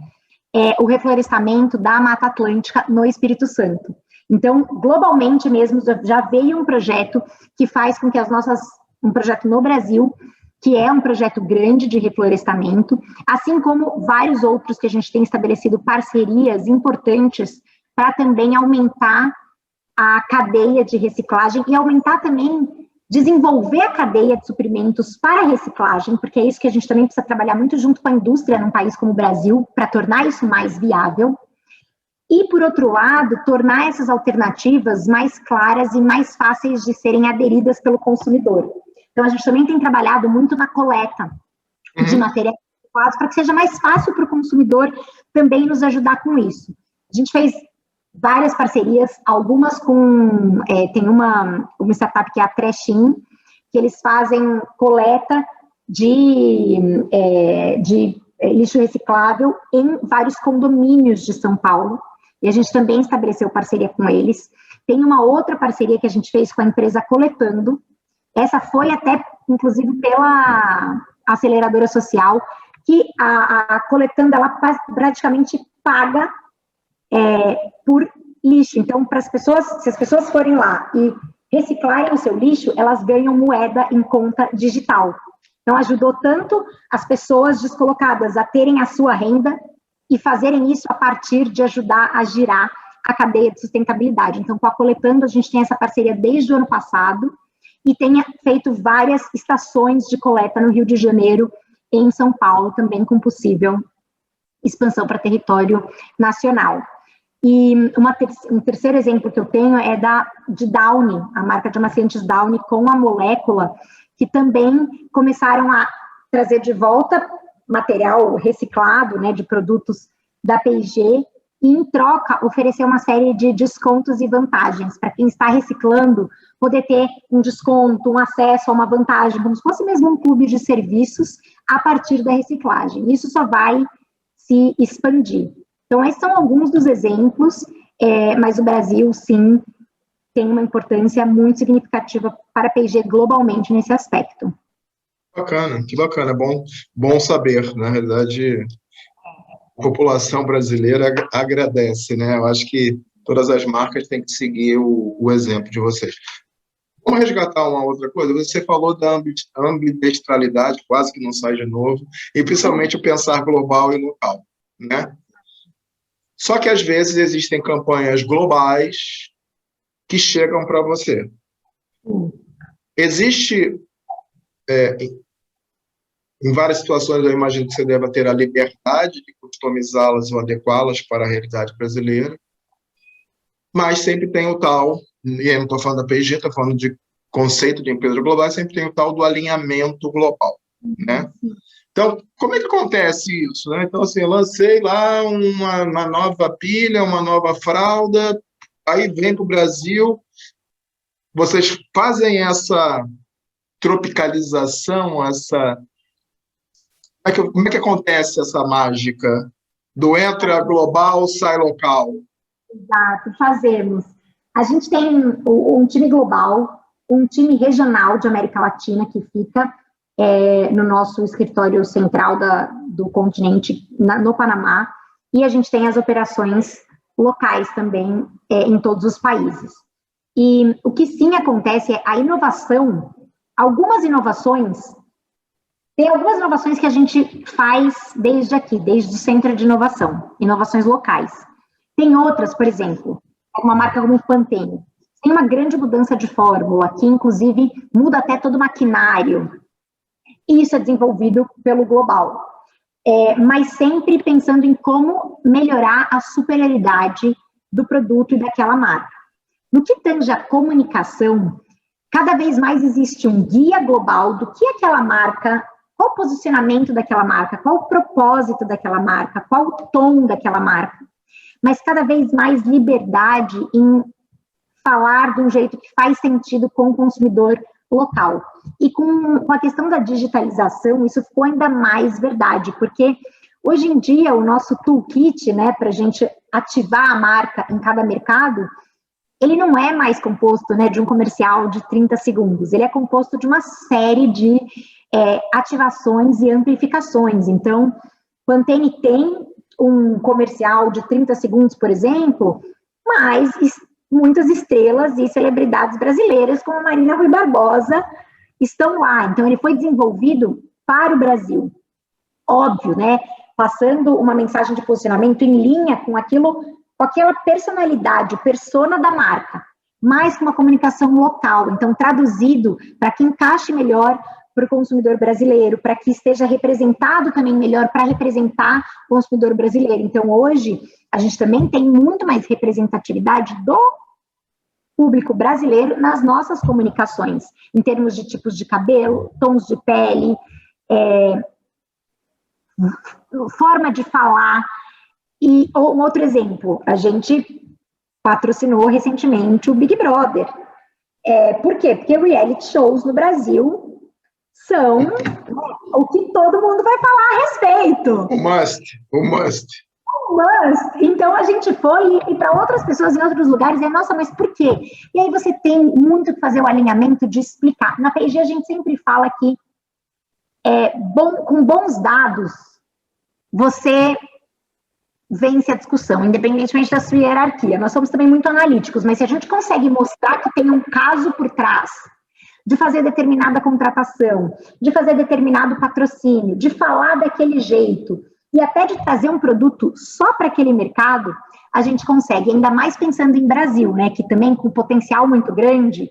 o reflorestamento da Mata Atlântica no Espírito Santo. Então, globalmente mesmo, já veio um projeto que faz com que um projeto no Brasil, que é um projeto grande de reflorestamento, assim como vários outros que a gente tem estabelecido parcerias importantes para também aumentar a cadeia de reciclagem e aumentar também, desenvolver a cadeia de suprimentos para a reciclagem, porque é isso que a gente também precisa trabalhar muito junto com a indústria num país como o Brasil, para tornar isso mais viável. E, por outro lado, tornar essas alternativas mais claras e mais fáceis de serem aderidas pelo consumidor. Então, a gente também tem trabalhado muito na coleta de materiais reciclados para que seja mais fácil para o consumidor também nos ajudar com isso. A gente fez várias parcerias, algumas com... tem uma startup que é a Trechin, que eles fazem coleta de lixo reciclável em vários condomínios de São Paulo, e a gente também estabeleceu parceria com eles. Tem uma outra parceria que a gente fez com a empresa Coletando, essa foi até, inclusive, pela aceleradora social, que a Coletando, ela praticamente paga por lixo. Então, para as pessoas, se as pessoas forem lá e reciclarem o seu lixo, elas ganham moeda em conta digital. Então, ajudou tanto as pessoas descolocadas a terem a sua renda e fazerem isso a partir de ajudar a girar a cadeia de sustentabilidade. Então, com a Coletando, a gente tem essa parceria desde o ano passado e tem feito várias estações de coleta no Rio de Janeiro e em São Paulo, também com possível expansão para território nacional. E um terceiro exemplo que eu tenho é de Downy, a marca de amaciantes Downy com a Molécula, que também começaram a trazer de volta material reciclado, né, de produtos da P&G, e em troca oferecer uma série de descontos e vantagens para quem está reciclando, poder ter um desconto, um acesso a uma vantagem, como se fosse mesmo um clube de serviços a partir da reciclagem. Isso só vai se expandir. Então, esses são alguns dos exemplos, mas o Brasil, sim, tem uma importância muito significativa para a P&G globalmente nesse aspecto. Bacana, que bacana, bom saber. Na realidade, a população brasileira agradece, né? Eu acho que todas as marcas têm que seguir o exemplo de vocês. Vamos resgatar uma outra coisa. Você falou da ambientalidade, quase que não sai de novo, e principalmente o pensar global e local, né? Só que às vezes existem campanhas globais que chegam para você. Existe, em várias situações, eu imagino que você deva ter a liberdade de customizá-las ou adequá-las para a realidade brasileira, mas sempre tem o tal, e eu não estou falando da P&G, estou falando de conceito de empresa global, sempre tem o tal do alinhamento global, né? Então, como é que acontece isso, né? Então, assim, eu lancei lá uma nova pilha, uma nova fralda, aí vem para o Brasil, vocês fazem essa tropicalização, como é que acontece essa mágica do entra global, sai local? Exato, fazemos. A gente tem um time global, um time regional de América Latina que fica no nosso escritório central do continente, no Panamá, e a gente tem as operações locais também em todos os países. E o que sim acontece é a inovação, tem algumas inovações que a gente faz desde aqui, desde o Centro de Inovação, inovações locais. Tem outras, por exemplo, uma marca como o Pantene, tem uma grande mudança de fórmula, que inclusive muda até todo o maquinário, e isso é desenvolvido pelo global. Mas sempre pensando em como melhorar a superioridade do produto e daquela marca. No que tange a comunicação, cada vez mais existe um guia global do que aquela marca, qual o posicionamento daquela marca, qual o propósito daquela marca, qual o tom daquela marca, mas cada vez mais liberdade em falar de um jeito que faz sentido com o consumidor local. E com a questão da digitalização, isso ficou ainda mais verdade, porque hoje em dia o nosso toolkit, né, para a gente ativar a marca em cada mercado, ele não é mais composto, né, de um comercial de 30 segundos, ele é composto de uma série de ativações e amplificações. Então, Pantene tem um comercial de 30 segundos, por exemplo, mas muitas estrelas e celebridades brasileiras, como a Marina Rui Barbosa, estão lá. Então, ele foi desenvolvido para o Brasil. Óbvio, né? Passando uma mensagem de posicionamento em linha com aquilo, com aquela personalidade, persona da marca, mas com uma comunicação local. Então, traduzido para que encaixe melhor para o consumidor brasileiro, para que esteja representado também melhor para representar o consumidor brasileiro. Então, hoje, a gente também tem muito mais representatividade do público brasileiro nas nossas comunicações, em termos de tipos de cabelo, tons de pele, forma de falar. E um outro exemplo, a gente patrocinou recentemente o Big Brother. Por quê? Porque reality shows no Brasil são o que todo mundo vai falar a respeito. O must. Então a gente foi e para outras pessoas em outros lugares, nossa, mas por quê? E aí você tem muito que fazer o alinhamento de explicar. Na P&G a gente sempre fala que com bons dados você vence a discussão, independentemente da sua hierarquia. Nós somos também muito analíticos, mas se a gente consegue mostrar que tem um caso por trás de fazer determinada contratação, de fazer determinado patrocínio, de falar daquele jeito, e até de trazer um produto só para aquele mercado, a gente consegue, ainda mais pensando em Brasil, né, que também com potencial muito grande,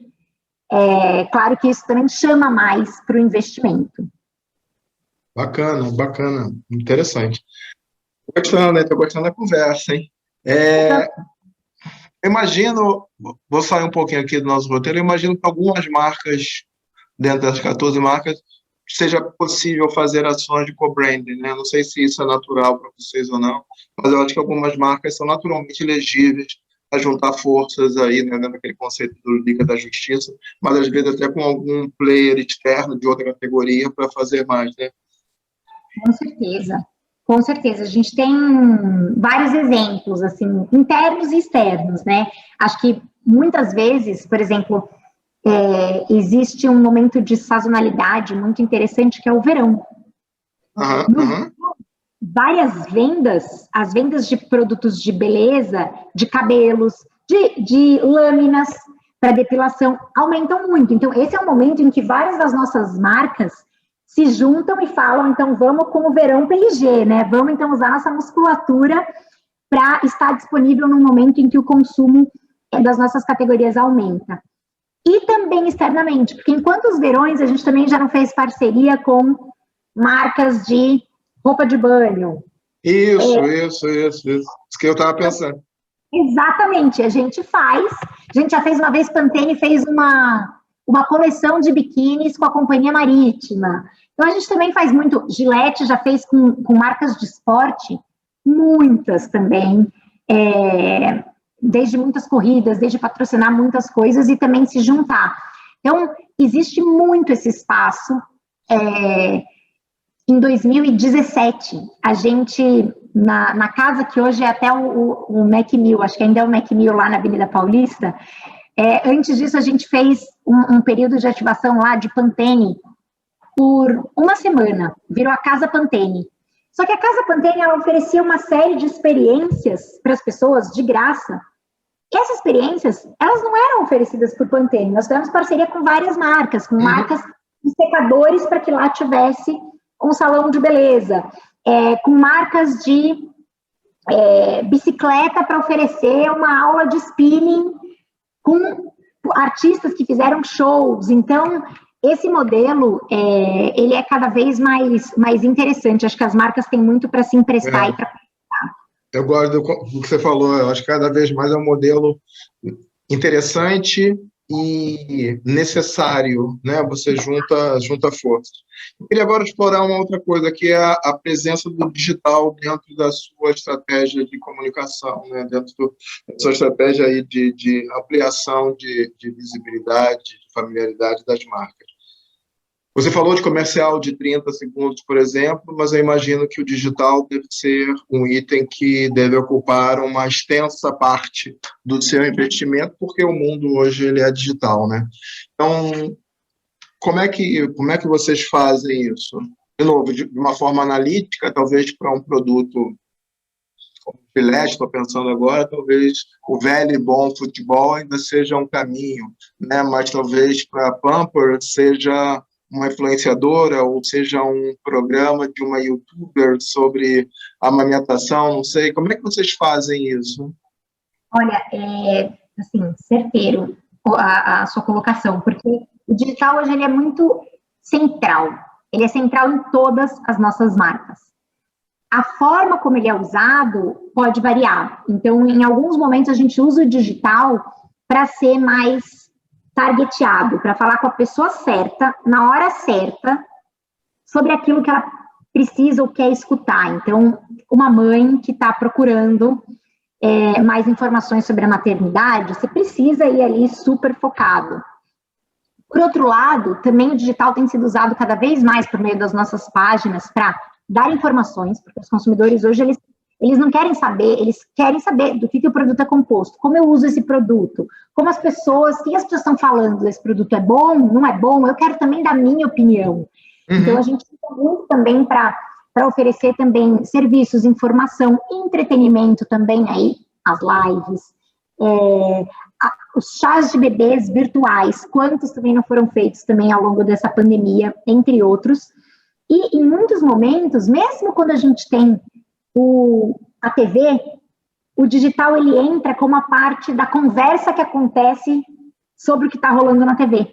claro que isso também chama mais para o investimento. Bacana, interessante. Estou gostando da conversa, hein? Imagino, vou sair um pouquinho aqui do nosso roteiro, imagino que algumas marcas, dentro das 14 marcas, seja possível fazer ações de co-branding, né? Não sei se isso é natural para vocês ou não, mas eu acho que algumas marcas são naturalmente elegíveis a juntar forças aí, né, naquele conceito do Liga da Justiça, mas às vezes até com algum player externo de outra categoria para fazer mais, né? Com certeza. Com certeza, a gente tem vários exemplos, assim, internos e externos, né? Acho que muitas vezes, por exemplo, existe um momento de sazonalidade muito interessante que é o verão. Várias vendas, as vendas de produtos de beleza, de cabelos, de lâminas para depilação aumentam muito. Então, esse é o momento em que várias das nossas marcas se juntam e falam, então vamos com o verão P&G, né? Vamos então usar nossa musculatura para estar disponível no momento em que o consumo das nossas categorias aumenta. E também externamente, porque enquanto os verões a gente também já não fez parceria com marcas de roupa de banho. Isso que eu estava pensando. Exatamente, a gente já fez uma vez, Pantene fez uma coleção de biquínis com a Companhia Marítima. Então, a gente também faz muito. Gillette já fez com marcas de esporte, muitas também, desde muitas corridas, desde patrocinar muitas coisas e também se juntar. Então, existe muito esse espaço. Em 2017, a gente, na casa que hoje é até o Macmill, acho que ainda é o Macmill lá na Avenida Paulista, antes disso, a gente fez um período de ativação lá de Pantene por uma semana, virou a Casa Pantene. Só que a Casa Pantene, ela oferecia uma série de experiências para as pessoas, de graça. E essas experiências, elas não eram oferecidas por Pantene. Nós tivemos parceria com várias marcas, com marcas de secadores para que lá tivesse um salão de beleza, com marcas de bicicleta para oferecer uma aula de spinning, com artistas que fizeram shows. Então, esse modelo, ele é cada vez mais interessante. Acho que as marcas têm muito para se emprestar e para... Eu gosto do que você falou. Eu acho que cada vez mais é um modelo interessante e necessário, né? Você junta forças. Eu queria agora explorar uma outra coisa, que é a presença do digital dentro da sua estratégia de comunicação, né? Dentro da sua estratégia aí de ampliação de visibilidade, de familiaridade das marcas. Você falou de comercial de 30 segundos, por exemplo, mas eu imagino que o digital deve ser um item que deve ocupar uma extensa parte do seu investimento, porque o mundo hoje ele é digital, né? Então, como é que vocês fazem isso? De novo, de uma forma analítica, talvez para um produto como o Gillette, estou pensando agora, talvez o velho e bom futebol ainda seja um caminho, né? Mas talvez para a Pampers seja uma influenciadora ou seja um programa de uma youtuber sobre amamentação, não sei. Como é que vocês fazem isso? Olha, assim, certeiro a sua colocação, porque o digital hoje ele é muito central. Ele é central em todas as nossas marcas. A forma como ele é usado pode variar. Então, em alguns momentos, a gente usa o digital para ser mais targeteado, para falar com a pessoa certa, na hora certa, sobre aquilo que ela precisa ou quer escutar. Então, uma mãe que está procurando mais informações sobre a maternidade, você precisa ir ali super focado. Por outro lado, também o digital tem sido usado cada vez mais por meio das nossas páginas para dar informações, porque os consumidores hoje, eles não querem saber, eles querem saber do que o produto é composto, como eu uso esse produto, como as pessoas, o que as pessoas estão falando, esse produto é bom, não é bom, eu quero também dar minha opinião. Então, a gente usa muito também para oferecer também serviços, informação, entretenimento também aí, as lives, os chás de bebês virtuais, quantos também não foram feitos também ao longo dessa pandemia, entre outros. E em muitos momentos, mesmo quando a gente tem a TV, o digital ele entra como a parte da conversa que acontece sobre o que está rolando na TV.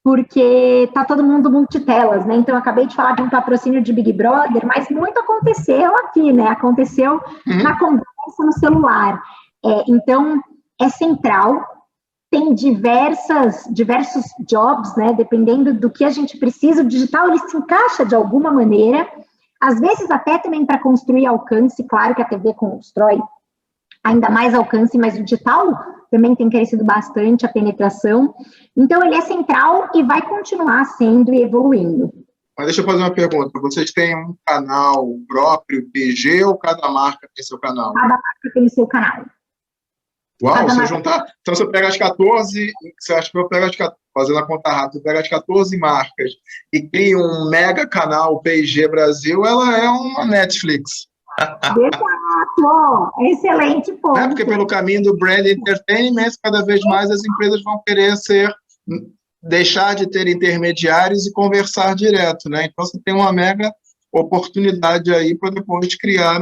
Porque tá todo mundo multitelas, né? Então, eu acabei de falar de um patrocínio de Big Brother, mas muito aconteceu aqui, né? Aconteceu na conversa no celular. Então, é central, tem diversos jobs, né? Dependendo do que a gente precisa, o digital ele se encaixa de alguma maneira, às vezes até também para construir alcance, claro que a TV constrói ainda mais alcance, mas o digital também tem crescido bastante a penetração. Então, ele é central e vai continuar sendo e evoluindo. Mas deixa eu fazer uma pergunta. Vocês têm um canal próprio, PG, ou cada marca tem seu canal? Cada marca tem o seu canal. Uau, você juntar. Então, você pega as 14, você acha que eu pego as 14, fazendo a conta rápida, você pega as 14 marcas e cria um mega canal PG Brasil, ela é uma Netflix. Exato! Excelente ponto. Porque pelo caminho do brand entertainment, cada vez mais as empresas vão querer deixar de ter intermediários e conversar direto, né? Então você tem uma mega oportunidade aí para depois criar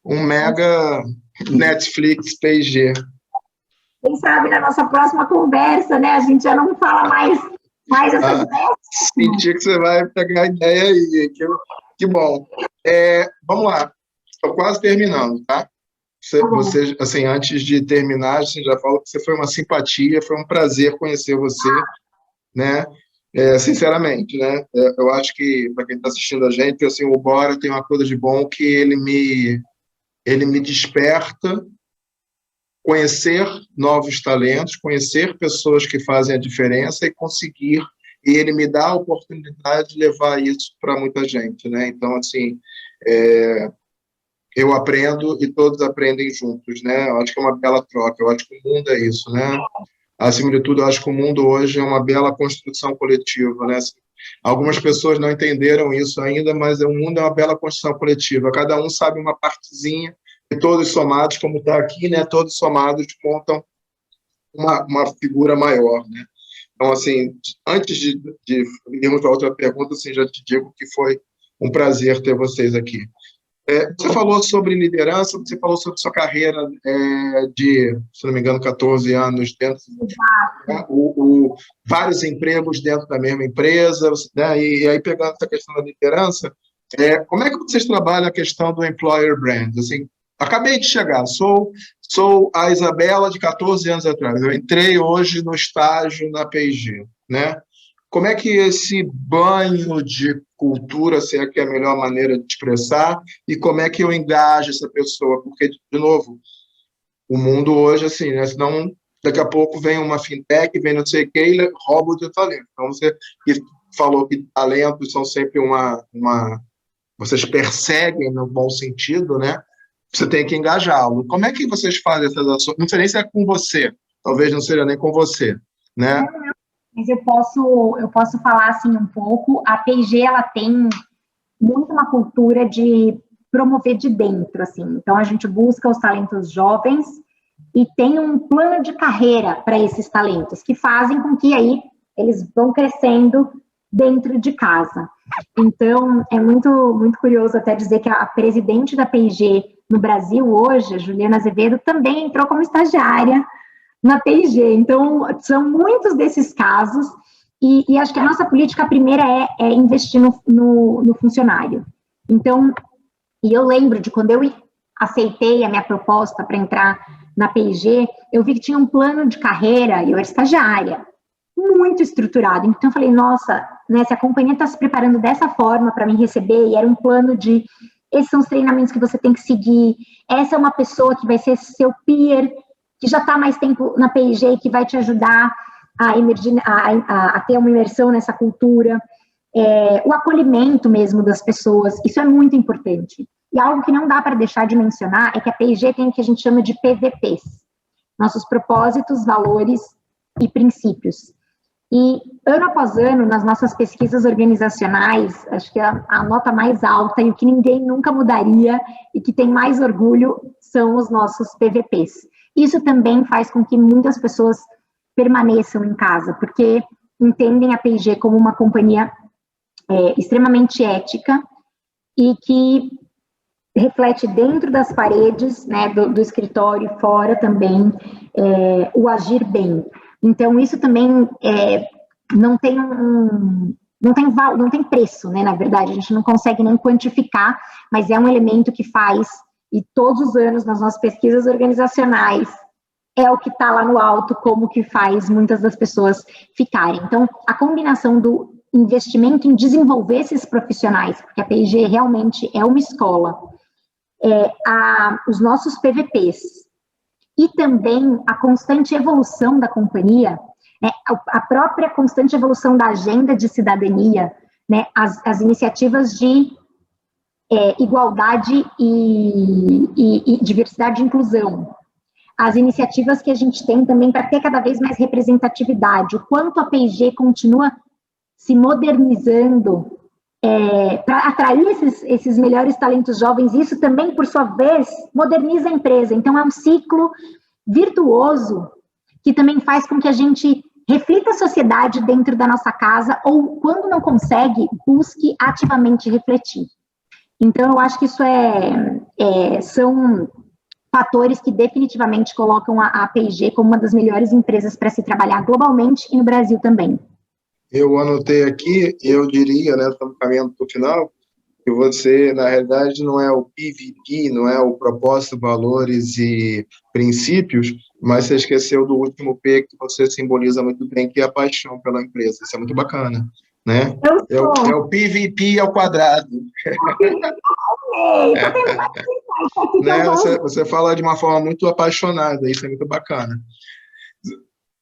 um mega Netflix PG. Quem sabe na nossa próxima conversa, né? A gente já não fala mais essas ideias. Senti que você vai pegar a ideia aí. Que bom. Vamos lá. Estou quase terminando, tá? Você, assim, antes de terminar, você já falou que você foi uma simpatia, foi um prazer conhecer você, né? Sinceramente, né? Eu acho que, para quem está assistindo a gente, assim, o Bora tem uma coisa de bom que ele me desperta conhecer novos talentos, conhecer pessoas que fazem a diferença e ele me dá a oportunidade de levar isso para muita gente, né? Então, assim, eu aprendo e todos aprendem juntos, né? Eu acho que é uma bela troca, eu acho que o mundo é isso, né? Acima de tudo, eu acho que o mundo hoje é uma bela construção coletiva, né? Algumas pessoas não entenderam isso ainda, mas o mundo é uma bela construção coletiva. Cada um sabe uma partezinha e todos somados, como está aqui, né? Todos somados montam uma figura maior, né? Então, assim, antes de irmos para outra pergunta, assim, já te digo que foi um prazer ter vocês aqui. Você falou sobre liderança, você falou sobre sua carreira de, se não me engano, 14 anos dentro, né, vários empregos dentro da mesma empresa, né, e aí pegando essa questão da liderança, como é que vocês trabalham a questão do employer brand? Assim, acabei de chegar, sou a Isabela de 14 anos atrás, eu entrei hoje no estágio na P&G, né? Como é que esse banho de cultura, se é que é a melhor maneira de expressar, e como é que eu engajo essa pessoa? Porque, de novo, o mundo hoje, assim, né? Senão, daqui a pouco vem uma fintech, vem não sei o que e rouba o teu talento. Então, você falou que talentos são sempre vocês perseguem no bom sentido, né? Você tem que engajá-lo. Como é que vocês fazem essas ações? Não sei nem se é com você, talvez não seja nem com você, né? Mas eu posso falar assim um pouco. A P&G, ela tem muito uma cultura de promover de dentro, assim. Então, a gente busca os talentos jovens e tem um plano de carreira para esses talentos, que fazem com que aí eles vão crescendo dentro de casa. Então, é muito, muito curioso até dizer que a presidente da P&G no Brasil hoje, a Juliana Azevedo, também entrou como estagiária na P&G. Então, são muitos desses casos, e acho que a nossa política primeira é investir no funcionário. Então, e eu lembro de quando eu aceitei a minha proposta para entrar na P&G, eu vi que tinha um plano de carreira, e eu era estagiária, muito estruturado. Então, eu falei, nossa, né, se a companhia está se preparando dessa forma para me receber, e era um plano de, esses são os treinamentos que você tem que seguir, essa é uma pessoa que vai ser seu peer, que já está mais tempo na P&G e que vai te ajudar a ter uma imersão nessa cultura, o acolhimento mesmo das pessoas, isso é muito importante. E algo que não dá para deixar de mencionar é que a P&G tem o que a gente chama de PVPs, nossos propósitos, valores e princípios. E ano após ano, nas nossas pesquisas organizacionais, acho que a nota mais alta e o que ninguém nunca mudaria e que tem mais orgulho são os nossos PVPs. Isso também faz com que muitas pessoas permaneçam em casa, porque entendem a P&G como uma companhia extremamente ética e que reflete dentro das paredes, né, do escritório e fora também o agir bem. Então, isso também não tem preço, né, na verdade, a gente não consegue nem quantificar, mas é um elemento que faz, e todos os anos nas nossas pesquisas organizacionais, é o que está lá no alto, como que faz muitas das pessoas ficarem. Então, a combinação do investimento em desenvolver esses profissionais, porque a P&G realmente é uma escola, os nossos PVPs, e também a constante evolução da companhia, né, a própria constante evolução da agenda de cidadania, né, as iniciativas de igualdade e diversidade e inclusão, as iniciativas que a gente tem também para ter cada vez mais representatividade, o quanto a P&G continua se modernizando para atrair esses melhores talentos jovens, isso também, por sua vez, moderniza a empresa. Então, é um ciclo virtuoso que também faz com que a gente reflita a sociedade dentro da nossa casa ou, quando não consegue, busque ativamente refletir. Então, eu acho que isso são fatores que definitivamente colocam a P&G como uma das melhores empresas para se trabalhar globalmente e no Brasil também. Eu anotei aqui, eu diria, né, estamos caminhando para o final, que você, na realidade, não é o PVP, não é o propósito, valores e princípios, mas você esqueceu do último P que você simboliza muito bem, que é a paixão pela empresa. Isso é muito bacana, né? É o PVP ao quadrado. Né? Você fala de uma forma muito apaixonada, isso é muito bacana.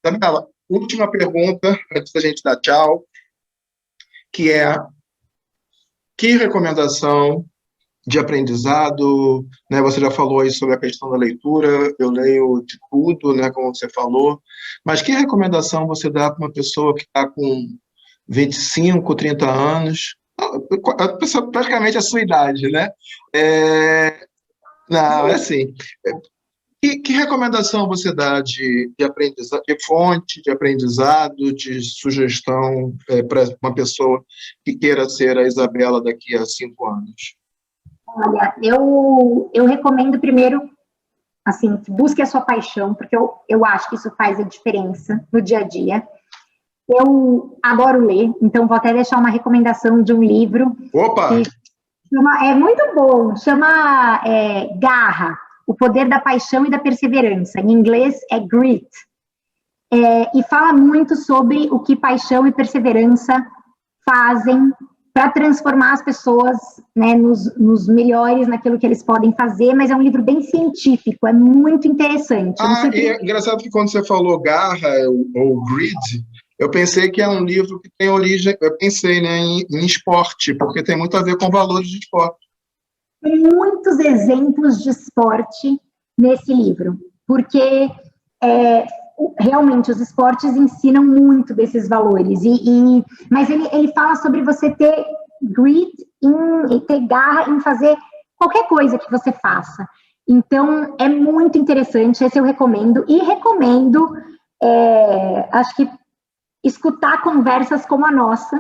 Isabela, última pergunta, antes da gente dar tchau, que é: que recomendação de aprendizado, né? Você já falou aí sobre a questão da leitura, eu leio de tudo, né, como você falou, mas que recomendação você dá para uma pessoa que está com 25, 30 anos, a pessoa, praticamente a sua idade, né? Não, é assim, que recomendação você dá de aprendizado, de fonte de aprendizado, de sugestão para uma pessoa que queira ser a Isabela daqui a 5 anos? Olha, eu recomendo primeiro, assim, que busque a sua paixão, porque eu acho que isso faz a diferença no dia a dia. Eu adoro ler, então vou até deixar uma recomendação de um livro. Opa! É muito bom, chama Garra, O Poder da Paixão e da Perseverança. Em inglês é Grit. E fala muito sobre o que paixão e perseverança fazem para transformar as pessoas, né, nos melhores naquilo que eles podem fazer, mas é um livro bem científico, é muito interessante. E é engraçado que quando você falou garra ou grid, Eu pensei que é um livro que tem origem, eu pensei, né, em esporte, porque tem muito a ver com valores de esporte. Tem muitos exemplos de esporte nesse livro, porque realmente os esportes ensinam muito desses valores, mas ele fala sobre você ter grit e ter garra em fazer qualquer coisa que você faça. Então, é muito interessante, esse eu recomendo, e recomendo, acho que, escutar conversas como a nossa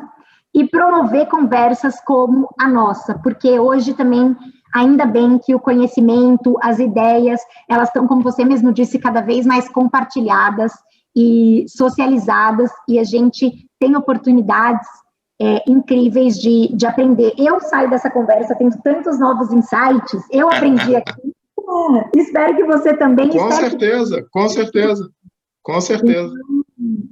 e promover conversas como a nossa, porque hoje também, ainda bem que o conhecimento, as ideias, elas estão, como você mesmo disse, cada vez mais compartilhadas e socializadas, e a gente tem oportunidades incríveis de aprender. Eu saio dessa conversa tendo tantos novos insights, eu aprendi aqui, espero que você também. Com certeza, com certeza, com certeza.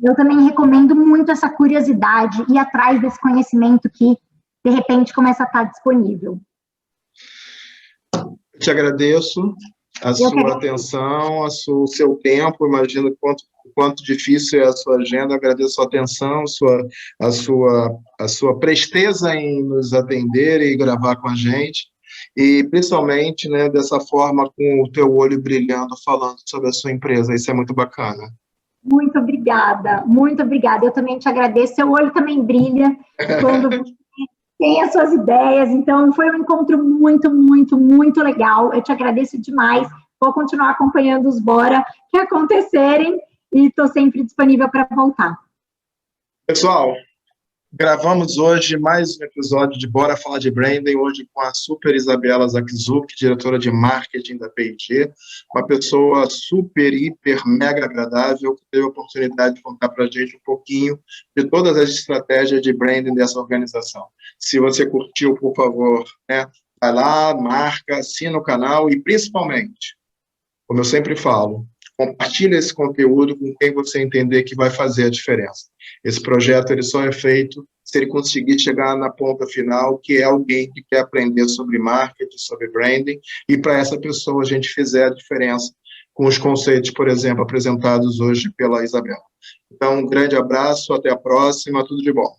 Eu também recomendo muito essa curiosidade, ir atrás desse conhecimento que, de repente, começa a estar disponível. Eu te agradeço a sua atenção, o seu tempo, imagino o quanto difícil é a sua agenda, agradeço a sua atenção, a sua presteza em nos atender e gravar com a gente, e principalmente, né, dessa forma, com o teu olho brilhando, falando sobre a sua empresa, isso é muito bacana. Muito obrigada, muito obrigada. Eu também te agradeço. Seu olho também brilha quando você tem as suas ideias. Então, foi um encontro muito, muito, muito legal. Eu te agradeço demais. Vou continuar acompanhando os Bora que acontecerem e estou sempre disponível para voltar. Pessoal, gravamos hoje mais um episódio de Bora Falar de Branding, hoje com a super Isabela Zakzuk, diretora de marketing da P&G, uma pessoa super, hiper, mega agradável, que teve a oportunidade de contar para a gente um pouquinho de todas as estratégias de branding dessa organização. Se você curtiu, por favor, né, vai lá, marca, assina o canal e, principalmente, como eu sempre falo, compartilhe esse conteúdo com quem você entender que vai fazer a diferença. Esse projeto ele só é feito se ele conseguir chegar na ponta final, que é alguém que quer aprender sobre marketing, sobre branding, e para essa pessoa a gente fizer a diferença com os conceitos, por exemplo, apresentados hoje pela Isabela. Então, um grande abraço, até a próxima, tudo de bom.